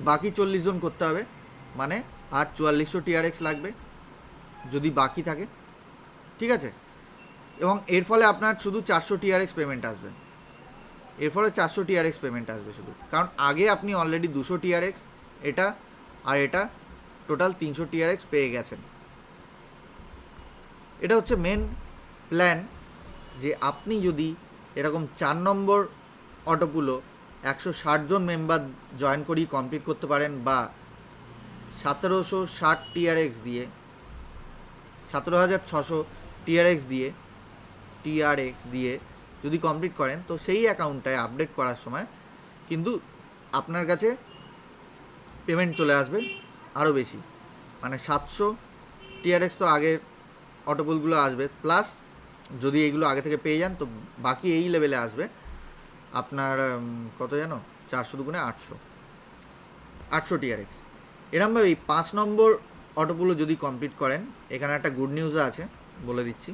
বাকি 40 জন করতে হবে, মানে আর 4400 TRX লাগবে যদি বাকি থাকে। ঠিক আছে, এবং এর ফলে আপনার শুধু 400 TRX পেমেন্ট আসবে, এর ফলে 400 TRX পেমেন্ট আসবে শুধু, কারণ আগে আপনি অলরেডি 200 TRX এটা আর এটা টোটাল 300 TRX পেয়ে গেছেন। এটা হচ্ছে মেন প্ল্যান, যে আপনি যদি এরকম 4 নম্বর অটোপুলো 160 জন মেম্বার জয়েন করেই কমপ্লিট করতে পারেন, বা 1760 টিআরএক্স দিয়ে 17,600 টিআরএক্স দিয়ে যদি কমপ্লিট করেন, তো সেই অ্যাকাউন্টটায় আপডেট করার সময় কিন্তু আপনার কাছে পেমেন্ট চলে আসবে আরও বেশি, মানে 700 টিআরএক্স তো আগের অটোপুলগুলো আসবে, প্লাস যদি এইগুলো আগে থেকে পেয়ে যান তো বাকি এই লেভেলে আসবে আপনার কত জানো, 400 দুগুণে 800 টিআরএক্স। এরমভাবেই 5 নম্বর অটোপুলো যদি কমপ্লিট করেন, এখানে একটা গুড নিউজও আছে, বলে দিচ্ছি।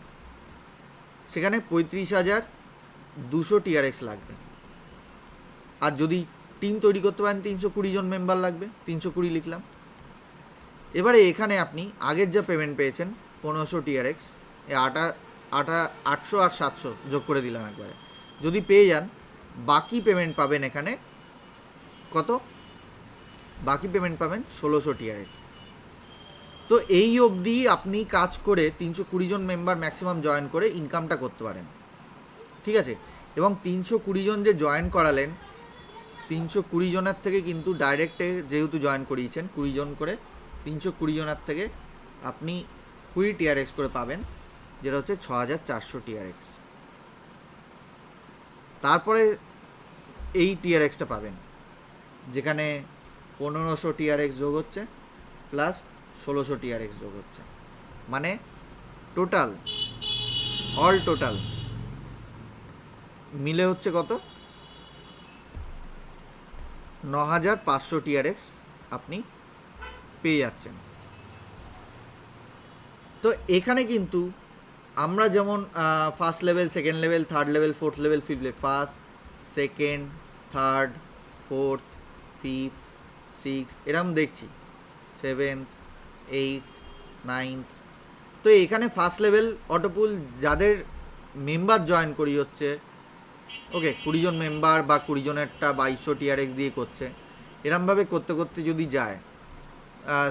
সেখানে 35,200 টিআরএক্স লাগবে, আর যদি টিম তৈরি করতে পারেন 320 জন মেম্বার লাগবে, 320 লিখলাম। এবারে এখানে আপনি আগের যা পেমেন্ট পেয়েছেন 1500 টিআরএক্স, 800 আর 700 যোগ করে দিলাম একবারে, যদি পেয়ে যান, বাকি পেমেন্ট পাবেন এখানে কত, বাকি পেমেন্ট পাবেন 1600 টিআরএক্স। তো এই অবধি আপনি কাজ করে 320 জন মেম্বার ম্যাক্সিমাম জয়েন করে ইনকামটা করতে পারেন, ঠিক আছে। এবং 320 জন যে জয়েন করালেন, 320 জনের থেকে কিন্তু ডাইরেক্টে যেহেতু জয়েন করিয়েছেন 20 জন করে, 320 জনের থেকে আপনি 20 টিআরএক্স করে পাবেন, যেটা হচ্ছে 6400 টিআরএক্স। তারপরে এই টিআরএক্সটা পাবেন, যেখানে 1500 টিআরএক্স যোগ হচ্ছে প্লাস 1600 টিআরএক্স যোগ হচ্ছে, মানে টোটাল অল টোটাল মিলে হচ্ছে কত, 9500 টিআরএক্স আপনি পেয়ে যাচ্ছেন। তো এখানে কিন্তু আমরা যেমন first level, second level, third level, fourth level, fifth level, first, second, third, fourth, fifth, sixth এরকম দেখছি, সেভেন্থ, এইথ, নাইনথ। তো এখানে ফার্স্ট লেভেল অটোপুল যাদের মেম্বার জয়েন করি হচ্ছে, ওকে 20 জন মেম্বার বা 20 জনেরটা 2200 টিআরএক্স দিয়ে করছে, এরমভাবে করতে করতে যদি যায়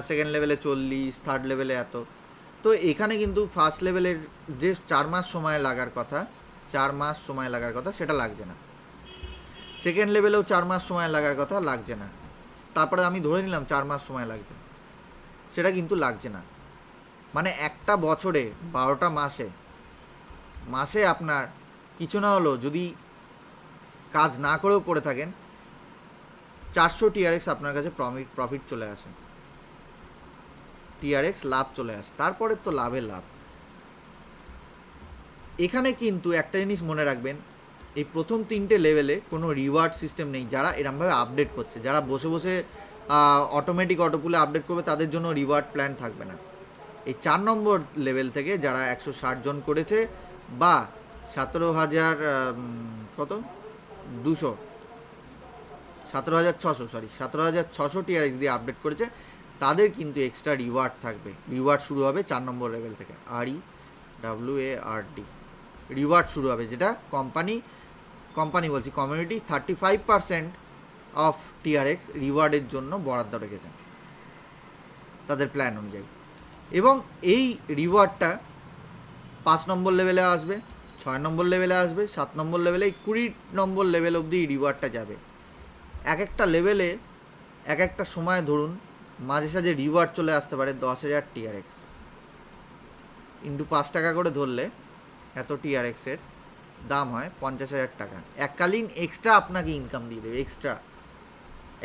সেকেন্ড লেভেলে 40, থার্ড লেভেলে এত। তো এখানে কিন্তু ফার্স্ট লেভেলের যে 4 মাস সময় লাগার কথা, 4 মাস সময় লাগার কথা সেটা লাগছে না, সেকেন্ড লেভেলেও 4 মাস সময় লাগার কথা লাগছে না, তারপরে আমি ধরে নিলাম 4 মাস সময় লাগছে, সেটা কিন্তু লাগছে না। মানে একটা বছরে 12টা মাসে আপনার কিছু না হলেও যদি কাজ না করেও পড়ে থাকেন, 400 টিআরএক্স আপনার কাছে প্রফিট চলে আসে, টিআরএক্স লাভ চলে আসে, তারপরে তো লাভের লাভ। এখানে কিন্তু একটা জিনিস মনে রাখবেন, এই প্রথম 3টে লেভেলে কোনো রিওয়ার্ড সিস্টেম নেই। যারা এরমভাবে আপডেট করছে, যারা বসে বসে অটোমেটিক অটোপুলে আপডেট করবে, তাদের জন্য রিওয়ার্ড প্ল্যান থাকবে না। এই 4 নম্বর লেভেল থেকে যারা 160 জন করেছে বা 17,600 টিআরএক্স দিয়ে আপডেট করেছে, তাদের কিন্তু এক্সট্রা রিওয়ার্ড থাকবে। রিওয়ার্ড শুরু হবে 4 নম্বর লেভেল থেকে, REWARD রিওয়ার্ড শুরু হবে, যেটা কোম্পানি বলছি কমিউনিটি 35% অফ টিআরএক্স রিওয়ার্ডের জন্য বরাদ্দ রেখেছেন তাদের প্ল্যান অনুযায়ী। এবং এই রিওয়ার্ডটা 5 নম্বর লেভেলে আসবে, 6 নম্বর লেভেলে আসবে, 7 নম্বর লেভেলে, 20 নম্বর লেভেল অবধি রিওয়ার্ডটা যাবে। এক একটা লেভেলে এক একটা সময় ধরুন মাঝে সাঝে রিওয়ার্ড চলে আসতে পারে 10,000 টিআরএক্স, ইন্টু 5 টাকা করে ধরলে এত টিআরএক্সের দাম হয় 50,000 টাকা। এককালীন এক্সট্রা আপনাকে ইনকাম দিয়ে দেবে এক্সট্রা।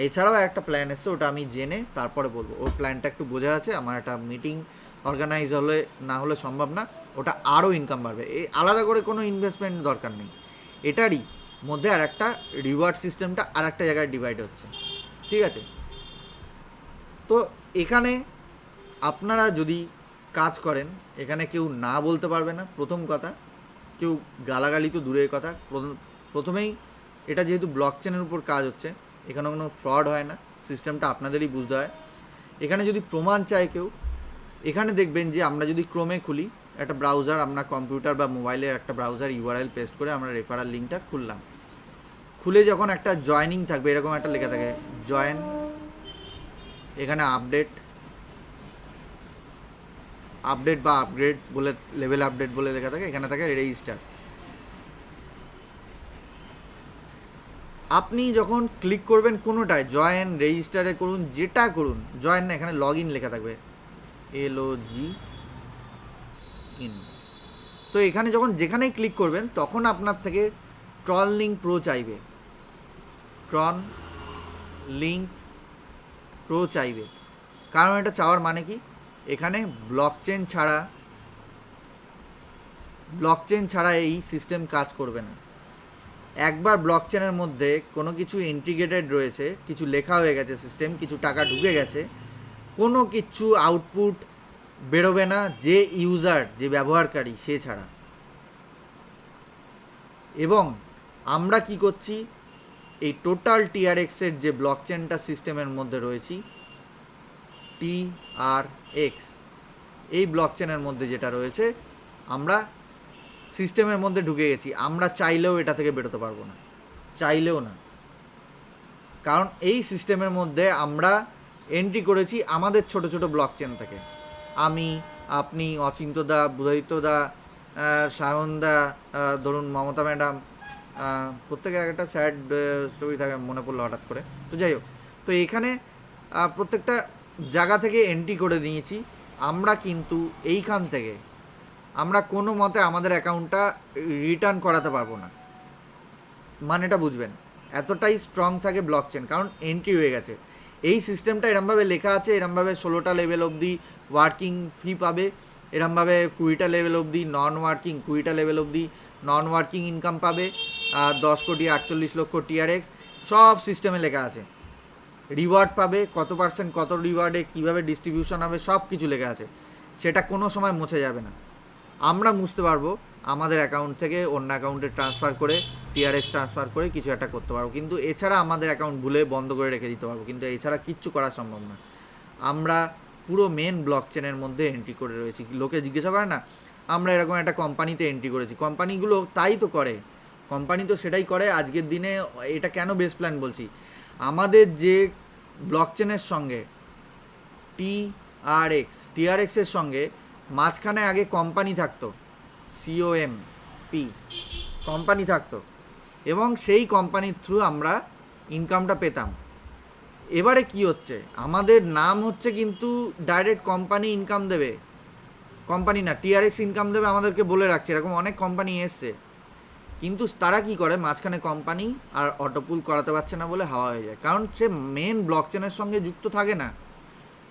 এছাড়াও একটা প্ল্যান এসছে, ওটা আমি জেনে তারপরে বলবো। ওর প্ল্যানটা একটু বোঝার আছে, আমার একটা মিটিং অর্গানাইজ না হলে সম্ভব না। ওটা আরও ইনকাম বাড়বে, এই আলাদা করে কোনো ইনভেস্টমেন্ট দরকার নেই। এটারই মধ্যে আর একটা রিওয়ার্ড সিস্টেমটা আর একটা জায়গায় ডিভাইড হচ্ছে, ঠিক আছে। তো এখানে আপনারা যদি কাজ করেন, এখানে কেউ না বলতে পারবে না। প্রথম কথা, কেউ গালাগালি তো দূরের কথা। প্রথমেই এটা যেহেতু ব্লক চেনের উপর কাজ হচ্ছে, এখানে কোনো ফ্রড হয় না, সিস্টেমটা আপনাদেরই বুঝতে হয়। এখানে যদি প্রমাণ চায় কেউ, এখানে দেখবেন যে আমরা যদি ক্রোমে খুলি একটা ব্রাউজার, আমরা কম্পিউটার বা মোবাইলের একটা ব্রাউজার ইউআরএল পেস্ট করে আমরা রেফারাল লিঙ্কটা খুললাম, খুলে যখন একটা জয়নিং থাকবে, এরকম একটা লেখা থাকে জয়েন, এখানে আপডেট বা আপগ্রেড বলে, লেভেল আপডেট বলে লেখা থাকে, এখানে থাকে রেজিস্টার। আপনি যখন ক্লিক করবেন কোনোটায়, জয়েন, রেজিস্টারে করুন, যেটা করুন, জয়েন না, এখানে লগ ইন লেখা থাকবে, LOG ইন। তো এখানে যখন যেখানেই ক্লিক করবেন তখন আপনার থেকে ট্রন লিঙ্ক প্রো চাইবে, ট্রন লিঙ্ক প্রো চাইবে। কারণ এটা চাওয়ার মানে কি, এখানে ব্লকচেন ছাড়া এই সিস্টেম কাজ করবে না। একবার ব্লকচেনের মধ্যে কোনো কিছু ইন্টিগ্রেটেড রয়েছে, কিছু লেখা হয়ে গেছে সিস্টেম, কিছু টাকা ঢুকে গেছে, কোনো কিছু আউটপুট বেরোবে না যে ইউজার, যে ব্যবহারকারী সে ছাড়া। এবং আমরা কি করছি, এই টোটাল TRX-এর যে ব্লকচেনটা সিস্টেমের মধ্যে রয়েছি, TRX, এই ব্লকচেনের মধ্যে যেটা রয়েছে, আমরা সিস্টেমের মধ্যে ঢুকে গেছি। আমরা চাইলেও এটা থেকে বেরোতে পারবো না, চাইলেও না। কারণ এই সিস্টেমের মধ্যে আমরা এন্ট্রি করেছি আমাদের ছোট ছোট ব্লকচেন থেকে। আমি, আপনি, অচিন্তদা, বুধাদিত্যদা, সায়নদা, ধরুন মমতা ম্যাডাম, প্রত্যেকের একটা স্যাড স্টোরি থাকে, মনে পড়লো হঠাৎ করে। তো যাই হোক, তো এখানে প্রত্যেকটা জায়গা থেকে এন্ট্রি করে নিয়েছি আমরা। কিন্তু এইখান থেকে আমরা কোনো মতে আমাদের অ্যাকাউন্টটা রিটার্ন করাতে পারবো না, মানেটা বুঝবেন। এতটাই স্ট্রং থাকে ব্লকচেন, কারণ এন্ট্রি হয়ে গেছে। এই সিস্টেমটা এরমভাবে লেখা আছে, এরমভাবে 16টা লেভেল অবধি ওয়ার্কিং ফি পাবে, এরমভাবে 20টা লেভেল অবধি নন ওয়ার্কিং, 20টা লেভেল অবধি নন ওয়ার্কিং ইনকাম পাবে, 10,48,00,000 TRX, সব সিস্টেমে লেখা আছে। রিওয়ার্ড পাবে, কত পার্সেন্ট কত রিওয়ার্ডে কীভাবে ডিস্ট্রিবিউশন হবে, সব কিছু লেখা আছে। সেটা কোনো সময় মুছে যাবে না। আমরা বুঝতে পারবো আমাদের অ্যাকাউন্ট থেকে অন্য অ্যাকাউন্টে ট্রান্সফার করে, TRX ট্রান্সফার করে কিছু একটা করতে পারবো, কিন্তু এছাড়া আমাদের অ্যাকাউন্ট ভুলে বন্ধ করে রেখে দিতে পারবো, কিন্তু এছাড়া কিচ্ছু করা সম্ভব না। আমরা পুরো মেন ব্লকচেনের মধ্যে এন্ট্রি করে রয়েছি। লোকে জিজ্ঞাসা করে না, আমরা এরকম একটা কোম্পানিতে এন্ট্রি করেছি। কোম্পানিগুলো তাই তো করে, কোম্পানি তো সেটাই করে। আজকের দিনে এটা কেন বেস্ট প্ল্যান বলছি, আমাদের যে ব্লকচেনের সঙ্গে TRX-এর সঙ্গে মাঝখানে আগে কোম্পানি থাকতো, COMP কোম্পানি থাকতো, এবং সেই কোম্পানির থ্রু আমরা ইনকামটা পেতাম। এবারে কি হচ্ছে, আমাদের নাম হচ্ছে কিন্তু ডাইরেক্ট কোম্পানি ইনকাম দেবে, কোম্পানি না, TRX ইনকাম দেবে আমাদেরকে বলে রাখছে। এরকম অনেক কোম্পানি এসছে, কিন্তু তারা কি করে, মাঝখানে কোম্পানি আর অটোপুল করাতে পারছে না বলে হাওয়া হয়ে যায়। কারণ সে মেন ব্লকচেনের সঙ্গে যুক্ত থাকে না,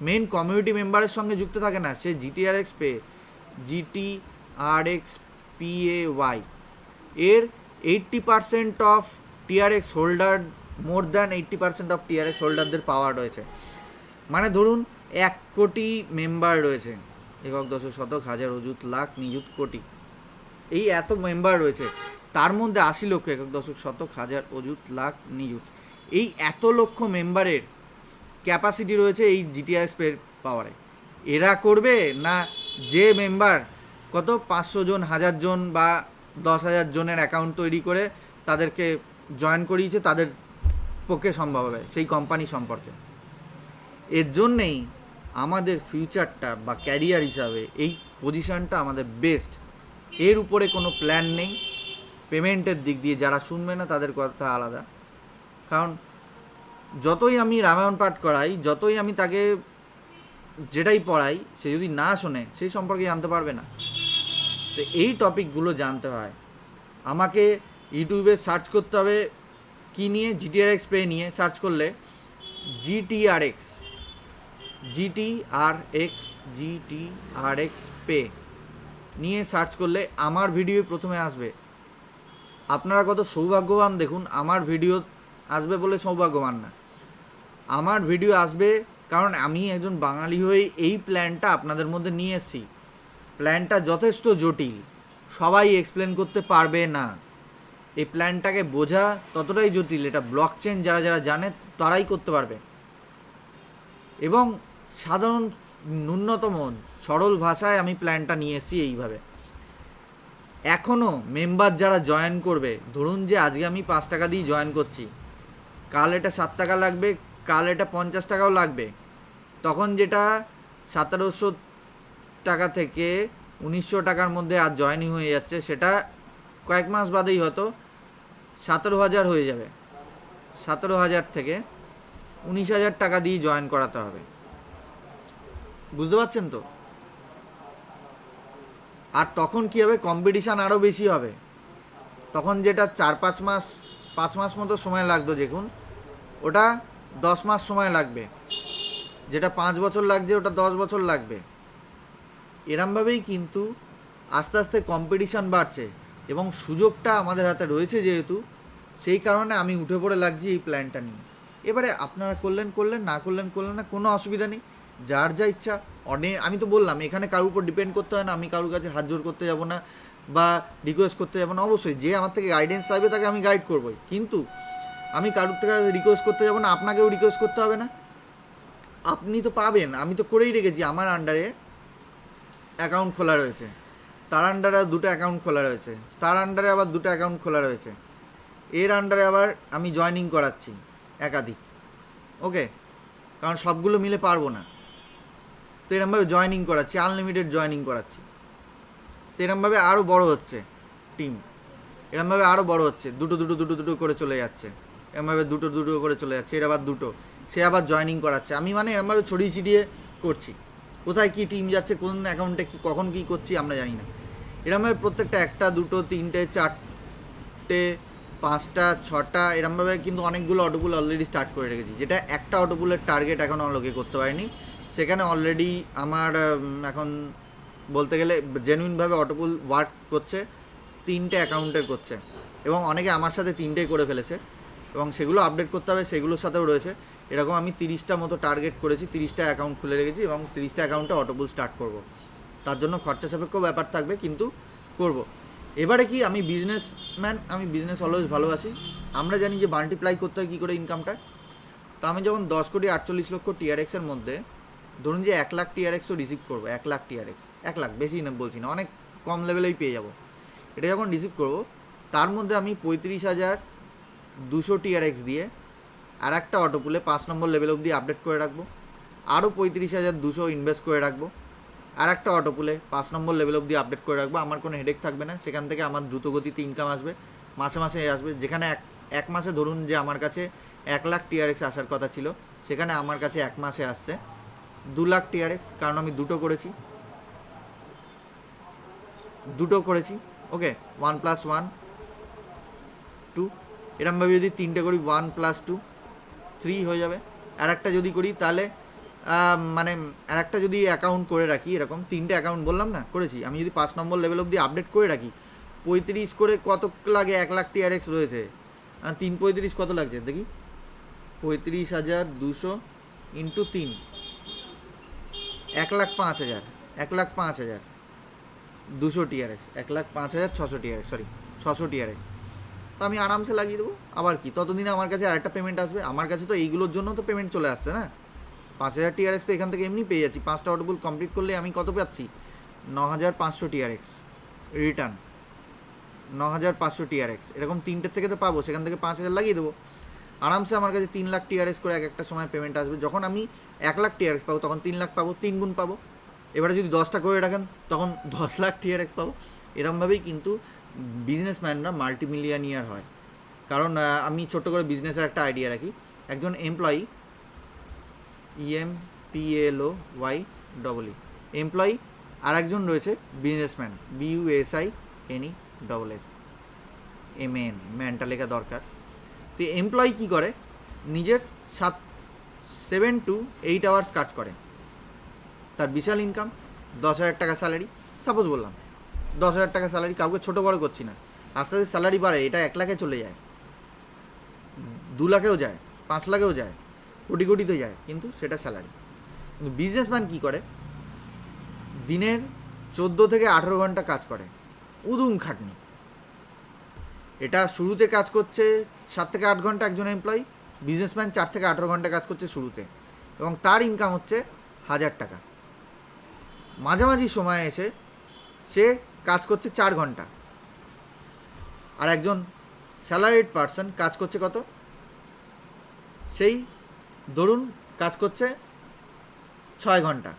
মেন কমিউনিটি মেম্বারের সঙ্গে যুক্ত থাকে না। সে GTRX PAY এর 80% of TRX holder, more than 80% of TRX হোল্ডারদের পাওয়ার রয়েছে। মানে ধরুন 1 কোটি মেম্বার রয়েছে, একক দশক শতক হাজার অযুত লাখ নিযুত কোটি, এই এত মেম্বার রয়েছে। তার মধ্যে 80 লক্ষ, একক দশক শতক হাজার অযুত লাখ নিযুত, এই এত লক্ষ মেম্বারের ক্যাপাসিটি রয়েছে এই GTRX পাওয়ারে। এরা করবে না যে মেম্বার কত 500 জন, 1000 জন বা 10,000 জনের অ্যাকাউন্ট তৈরি করে তাদেরকে জয়েন করিয়েছে, তাদের পক্ষে সম্ভব হবে সেই কোম্পানি সম্পর্কে। এর জন্যেই আমাদের ফিউচারটা বা ক্যারিয়ার হিসাবে এই পজিশানটা আমাদের বেস্ট। এর উপরে কোনো প্ল্যান নেই। পেমেন্টের দিক দিয়ে যারা শুনবে না তাদের কথা আলাদা, কারণ যতই আমি রামায়ণ পাঠ করাই, যতই আমি তাকে যেটাই পড়াই, সে যদি না শোনে সেই সম্পর্কে জানতে পারবে না। তো এই টপিকগুলো জানতে হয়। আমাকে ইউটিউবে সার্চ করতে হবে কী নিয়ে, GTRX পে নিয়ে সার্চ করলে GTRX পে নিয়ে সার্চ করলে আমার ভিডিও প্রথমে আসবে। আপনারা কত সৌভাগ্যবান দেখুন, আমার ভিডিও আসবে বলে সৌভাগ্যবান না, আমার ভিডিও আসবে কারণ আমি একজন বাঙালি হয়ে এই প্ল্যানটা আপনাদের মধ্যে নিয়ে এসেছি। প্ল্যানটা যথেষ্ট জটিল, সবাই এক্সপ্লেন করতে পারবে না। এই প্ল্যানটাকে বোঝা ততটাই জটিল, এটা ব্লকচেন যারা যারা জানে তারাই করতে পারবে। এবং সাধারণ ন্যূনতম সরল ভাষায় আমি প্ল্যানটা নিয়ে এসেছি এইভাবে। এখনও মেম্বার যারা জয়েন করবে, ধরুন যে আজকে আমি 5 টাকা দিয়ে জয়েন করছি, কাল এটা 7 টাকা লাগবে, কাল এটা 50 টাকাও লাগবে, তখন যেটা 1700 টাকা থেকে 1900 টাকার মধ্যে আর জয়েনিং হয়ে যাচ্ছে, সেটা কয়েক মাস বাদেই হয়তো 17,000 হয়ে যাবে। 17,000 থেকে 19,000 টাকা দিয়ে জয়েন করাতে হবে। বুঝতে পারছেন তো? আর তখন কী হবে, কম্পিটিশান আরও বেশি হবে। তখন যেটা 4-5 মাস 5 মাস মতো সময় লাগতো দেখুন, ওটা 10 মাস সময় লাগবে। যেটা 5 বছর লাগছে ওটা 10 বছর লাগবে। এরমভাবেই কিন্তু আস্তে আস্তে কম্পিটিশান বাড়ছে এবং সুযোগটা আমাদের হাতে রয়েছে যেহেতু, সেই কারণে আমি উঠে পড়ে লাগছি এই প্ল্যানটা নিয়ে। এবারে আপনারা করলেন, না করলেন না, কোনো অসুবিধা নেই। যার যা ইচ্ছা, আমি তো বললাম এখানে কারোর উপর ডিপেন্ড করতে হয় না, আমি কারোর কাছে হাত জোর করতে যাব না বা রিকোয়েস্ট করতে যাব না। অবশ্যই যে আমার থেকে গাইডেন্স চাইবে তাকে আমি গাইড করবোই, কিন্তু আমি কারোর থেকে রিকোয়েস্ট করতে যাব না, আপনাকেও রিকোয়েস্ট করতে হবে না। আপনি তো পাবেন, আমি তো করেই রেখেছি। আমার আন্ডারে অ্যাকাউন্ট খোলা রয়েছে, তার আন্ডারে 2টো অ্যাকাউন্ট খোলা রয়েছে, তার আন্ডারে আবার 2টো অ্যাকাউন্ট খোলা রয়েছে, এর আন্ডারে আবার আমি জয়েনিং করাচ্ছি একাধিক। ওকে, কারণ সবগুলো মিলে পারবো না, তো এরমভাবে জয়েনিং করাচ্ছি, আনলিমিটেড জয়েনিং করাচ্ছি। তো এরমভাবে আরও বড় হচ্ছে টিম, এরমভাবে আরও বড় হচ্ছে, দুটো করে চলে যাচ্ছে, এরমভাবে দুটো করে চলে যাচ্ছে, এর আবার 2টো, সে আবার জয়েনিং করাচ্ছে। আমি মানে এরমভাবে ছড়িয়ে ছিটিয়ে করছি, কোথায় কী টিম যাচ্ছে, কোন অ্যাকাউন্টে কী কখন কী করছি আমরা জানি না। এরমভাবে প্রত্যেকটা 1টা 2টো 3টে 4টে 5টা 6টা এরমভাবে কিন্তু অনেকগুলো অটোপুল অলরেডি স্টার্ট করে রেখেছি। যেটা একটা অটোপুলের টার্গেট এখন অলোকে করতে পারিনি, সেখানে অলরেডি আমার এখন বলতে গেলে জেনুইনভাবে অটোপুল ওয়ার্ক করছে 3টে অ্যাকাউন্টের করছে, এবং অনেকে আমার সাথে 3টেই করে ফেলেছে এবং সেগুলো আপডেট করতে হবে, সেগুলোর সাথেও রয়েছে। এরকম আমি 30টা মতো টার্গেট করেছি, 30টা অ্যাকাউন্ট খুলে রেখেছি এবং 30টা অ্যাকাউন্টে অটোপুল স্টার্ট করব। তার জন্য খরচা সাপেক্ষ ব্যাপার থাকবে, কিন্তু করব। এবারে কি, আমি বিজনেসম্যান, আমি বিজনেস অলওয়েজ ভালোবাসি। আমরা জানি যে মাল্টিপ্লাই করতে হয় কী করে ইনকামটা। তো আমি যখন 10,48,00,000 টিআরএক্সের মধ্যে ধরুন যে 1 লাখ টিআরএক্সও রিসিভ করবো, 1 লাখ টিআরএক্স, 1 লাখ বেশি না বলছি না, অনেক কম লেভেলেই পেয়ে যাব। এটা যখন রিসিভ করবো, তার মধ্যে আমি 35,200 টিআরএক্স দিয়ে আর একটা অটোপুলে 5 নম্বর লেভেল অবধি আপডেট করে রাখবো, আরও 35,200 ইনভেস্ট করে রাখবো, আর একটা অটোপুলে 5 নম্বর লেভেল অবধি আপডেট করে রাখবো। আমার কোনো হেডেক থাকবে না, সেখান থেকে আমার দ্রুত গতিতে ইনকাম আসবে, মাসে মাসে আসবে। যেখানে এক মাসে ধরুন যে আমার কাছে 1 লাখ টিআরএক্স আসার কথা ছিল, সেখানে আমার কাছে 1 মাসে আসছে 2 লাখ টিআরএক্স, কারণ আমি দুটো করেছি। ওকে, 1 + 1 2, এরমভাবে যদি 3টে করি 1 + 2 3 হয়ে যাবে। আর একটা যদি করি তাহলে মানে আর একটা যদি অ্যাকাউন্ট করে রাখি, এরকম 3টে অ্যাকাউন্ট বললাম না করেছি, আমি যদি 5 নম্বর লেভেল অবধি আপডেট করে রাখি, 35 করে কত লাগে, 1 লাখ টিআরএক্স রয়েছে, 3 35 কত লাগছে দেখি, 35,200 × 3, 1,05,000, 1,05,200 টিআরএক্স, 1,05,600 টিআরএক্স, সরি 600 টিআরএক্স। তো আমি আরামসে লাগিয়ে দেবো। আবার কি, ততদিনে আমার কাছে আরেকটা পেমেন্ট আসবে। আমার কাছে তো এইগুলোর জন্য তো পেমেন্ট চলে আসছে না, 5,000 টিআরএক্স তো এখান থেকে এমনি পেয়ে যাচ্ছি। 5টা অটোপুল কমপ্লিট করলে আমি কত পাচ্ছি, 9,500 টিআরএক্স রিটার্ন, 9,500 টিআরএক্স। এরকম 3টের থেকে তো পাবো, সেখান থেকে 5,000 লাগিয়ে দেবো। আরামসে আমার কাছে 3 লাখ টিআরএক্স করে একটা সময় পেমেন্ট আসবে। যখন আমি 1 লাখ টিআরএক্স পাবো তখন 3 লাখ পাবো, 3 গুণ পাবো। এবারে যদি 10টা করে রাখেন তখন 10 লাখ টিআরএক্স পাবো। এরমভাবেই কিন্তু বিজনেসম্যানরা মাল্টিমিলিয়নিয়ার হয়। কারণ আমি ছোট্ট করে বিজনেসের একটা আইডিয়া রাখি। একজন এমপ্লয়ি, EMPLOY এমপ্লয়ি, আর একজন রয়েছে বিজনেসম্যান, BUSINESS MAN, ম্যানটা লেখা দরকার। তো এমপ্লয়ি কী করে, নিজের 7 to 8 আওয়ার্স কাজ করে, তার বিশাল ইনকাম, 10,000 টাকা স্যালারি, সাপোজ বললাম 10,000 টাকা স্যালারি, কাউকে ছোটো বড়ো করছি না। আস্তে আস্তে স্যালারি বাড়ে, এটা 1 লাখে চলে যায়, 2 লাখেও যায়, 5 লাখেও যায়, কোটিতে যায়, কিন্তু সেটা স্যালারি। কিন্তু বিজনেসম্যান কী করে, দিনের 14 থেকে 18 ঘন্টা কাজ করে, উদুম খাটনি। এটা শুরুতে কাজ করছে 7 থেকে 8 ঘন্টা একজন এমপ্লয়ি, বিজনেসম্যান 4 থেকে 18 ঘন্টা কাজ করছে শুরুতে, এবং তার ইনকাম হচ্ছে 1,000 টাকা। মাঝামাঝি সময়ে এসে সে কাজ করছে 4 ঘন্টা, আর একজন স্যালারিড পারসন কাজ করছে কত, সেই ধরুন কাজ করছে 6 ঘন্টা,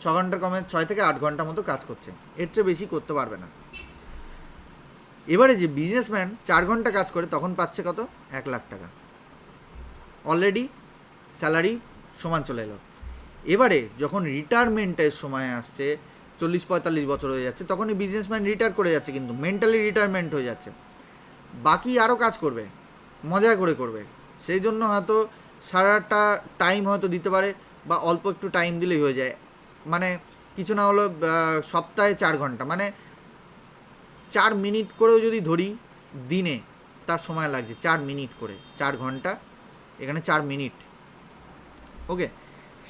6 ঘন্টার কমে 6 থেকে 8 ঘন্টা মতো কাজ করছে, এর চেয়ে বেশি করতে পারবে না। এবারে যে বিজনেসম্যান 4 ঘন্টা কাজ করে তখন পাচ্ছে কত, 1 লাখ টাকা। অলরেডি স্যালারি সমান চলে এলো। এবারে যখন রিটায়ারমেন্টের সময় আসছে, 40-45 বছর হয়ে যাচ্ছে, তখনই বিজনেসম্যান রিটায়ার করে যাচ্ছে, কিন্তু মেন্টালি রিটায়ারমেন্ট হয়ে যাচ্ছে। বাকি আরও কাজ করবে, মজা করে করবে, সেই জন্য হয়তো সারাটা টাইম হয়তো দিতে পারে, বা অল্প একটু টাইম দিলেই হয়ে যায়। মানে কিছু না হলো সপ্তাহে 4 ঘন্টা, মানে 4 মিনিট করেও যদি ধরি দিনে, তার সময় লাগছে 4 মিনিট করে, 4 ঘন্টা এখানে 4 মিনিট, ওকে।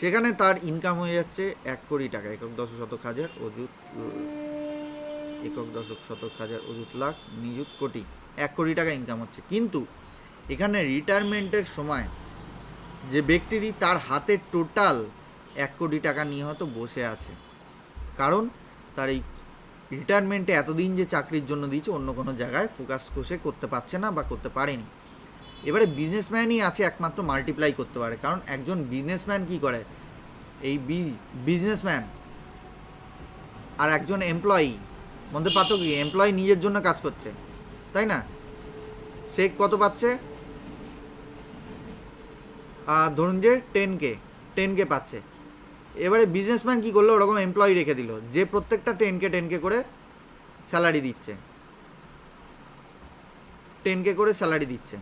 সেখানে তার ইনকাম হয়ে যাচ্ছে 1 কোটি টাকা, একক দশক শতক হাজার অযুত, একক দশক শতক হাজার অযুত লাখ নিযুত কোটি, 1 কোটি টাকা ইনকাম হচ্ছে। কিন্তু এখানে রিটায়ারমেন্টের সময় যে ব্যক্তিটি, তার হাতে টোটাল 1 কোটি টাকা নিয়ে হয়তো বসে আছে, কারণ তার এই রিটায়ারমেন্টে এতদিন যে চাকরির জন্য দিয়েছে, অন্য কোনো জায়গায় ফোকাস কষে করতে পারছে না বা করতে পারেনি। এবারে বিজনেসম্যানই আছে একমাত্র মাল্টিপ্লাই করতে পারে, কারণ একজন বিজনেসম্যান কী করে, এই বিজনেসম্যান আর একজন এমপ্লয়ি মধ্যে পার্থক্য কি? এমপ্লয়ি নিজের জন্য কাজ করছে, তাই না? সে কত পাচ্ছে? ধরুন যে 10K পাচ্ছে। এবারে বিজনেসম্যান কী করলো, ওরকম এমপ্লয়ি রেখে দিল, যে প্রত্যেকটা 10K করে স্যালারি দিচ্ছে, 10K করে স্যালারি দিচ্ছে।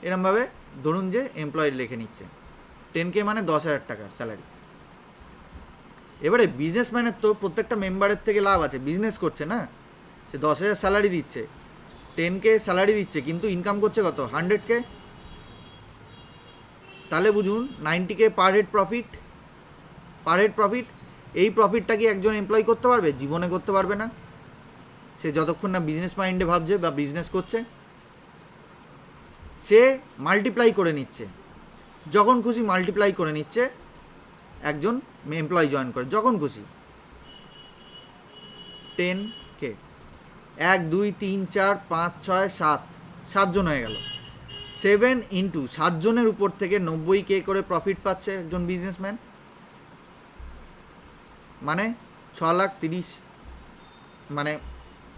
এরমভাবে ধরুন যে এমপ্লয়ি রেখে নিচ্ছে, 10K মানে 10,000 টাকা স্যালারি। এবারে বিজনেসম্যানের তো প্রত্যেকটা মেম্বারের থেকে লাভ আছে, বিজনেস করছে না, সে 10,000 স্যালারি দিচ্ছে, 10K স্যালারি দিচ্ছে, কিন্তু ইনকাম করছে কত? 100K। তাহলে বুঝুন 90K পার হেড প্রফিট। এই প্রফিটটা কি একজন এমপ্লয়ি করতে পারবে? জীবনে করতে পারবে না, সে যতক্ষণ না বিজনেস মাইন্ডে ভাবছে বা বিজনেস করছে। সে মাল্টিপ্লাই করে নিচ্ছে, যখন খুশি মাল্টিপ্লাই করে নিচ্ছে, একজন এমপ্লয়ি জয়েন করে যখন খুশি। 10K 1 2 3 4 5 6 7 7জন হয়ে গেল, 7 ইন্টু 7 জনের উপর থেকে 90K করে প্রফিট পাচ্ছে একজন বিজনেসম্যান, মানে 6,30,000, মানে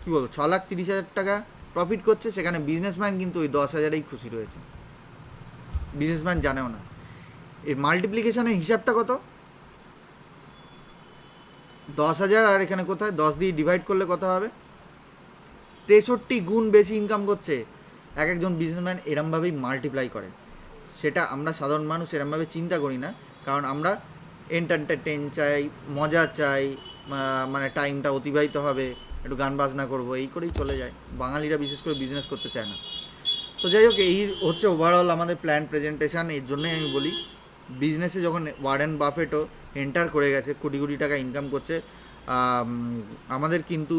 কী বলবো, 6,30,000 টাকা প্রফিট করছে। সেখানে বিজনেসম্যান কিন্তু ওই 10,000-এই খুশি রয়েছে, বিজনেসম্যান জানেও না। এর মাল্টিপ্লিকেশনের হিসাবটা কত? 10,000, আর এখানে কোথায় 10 দিয়ে ডিভাইড করলে কত হবে? 63 গুণ বেশি ইনকাম করছে একজন বিজনেসম্যান। এরমভাবেই মাল্টিপ্লাই করে, সেটা আমরা সাধারণ মানুষ এরমভাবে চিন্তা করি না, কারণ আমরা এন্টারটেন চাই, মজা চাই, মানে টাইমটা অতিবাহিত হবে, একটু গান বাজনা করবো, এই করেই চলে যায়। বাঙালিরা বিশেষ করে বিজনেস করতে চায় না। তো যাই হোক, এই হচ্ছে ওভারঅল আমাদের প্ল্যান প্রেজেন্টেশন। এর জন্যই আমি বলি, বিজনেসে যখন ওয়ারেন বাফেটও এন্টার করে গেছে, কোটি কোটি টাকা ইনকাম করছে, আমাদের কিন্তু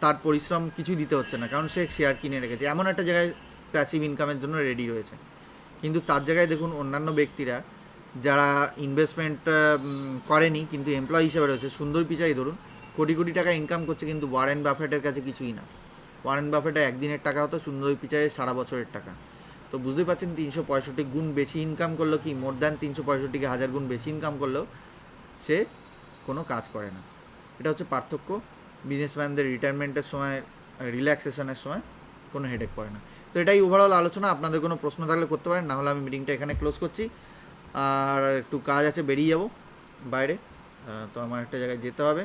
তার পরিশ্রম কিছুই দিতে হচ্ছে না, কারণ সে শেয়ার কিনে রেখেছে, এমন একটা জায়গায় প্যাসিভ ইনকামের জন্য রেডি রয়েছে। কিন্তু তার জায়গায় দেখুন অন্যান্য ব্যক্তিরা যারা ইনভেস্টমেন্ট করেনি কিন্তু এমপ্লয়ি হিসেবে রয়েছে, সুন্দর পিচাই ধরুন কোটি কোটি টাকা ইনকাম করছে, কিন্তু ওয়ারেন বাফেটের কাছে কিছুই না। ওয়ারেন বাফেটের একদিনের টাকা হতো সুন্দর পিচাইয়ের সারা বছরের টাকা। তো বুঝতেই পারছেন 365 গুণ বেশি ইনকাম করলো, কি মোর দ্যান 365কে 1000 গুণ বেশি ইনকাম করলেও সে কোনো কাজ করে না। এটা হচ্ছে পার্থক্য। বিজনেসম্যানদের রিটায়ারমেন্টের সময়, রিল্যাক্সেশনের সময় কোনো হেডেক পড়ে না। তো এটাই ওভারঅল আলোচনা। আপনাদের কোনো প্রশ্ন থাকলে করতে পারেন, নাহলে আমি মিটিংটা এখানে ক্লোজ করছি। আর একটু কাজ আছে, বেরিয়ে যাব বাইরে, তো আমার একটা জায়গায় যেতে হবে।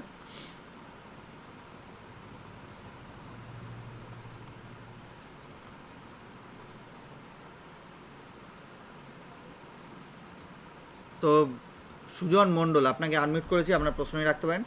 তো সুজন মণ্ডল, আপনাকে আনমিউট করেছি, আপনার প্রশ্নই রাখতে পারেন।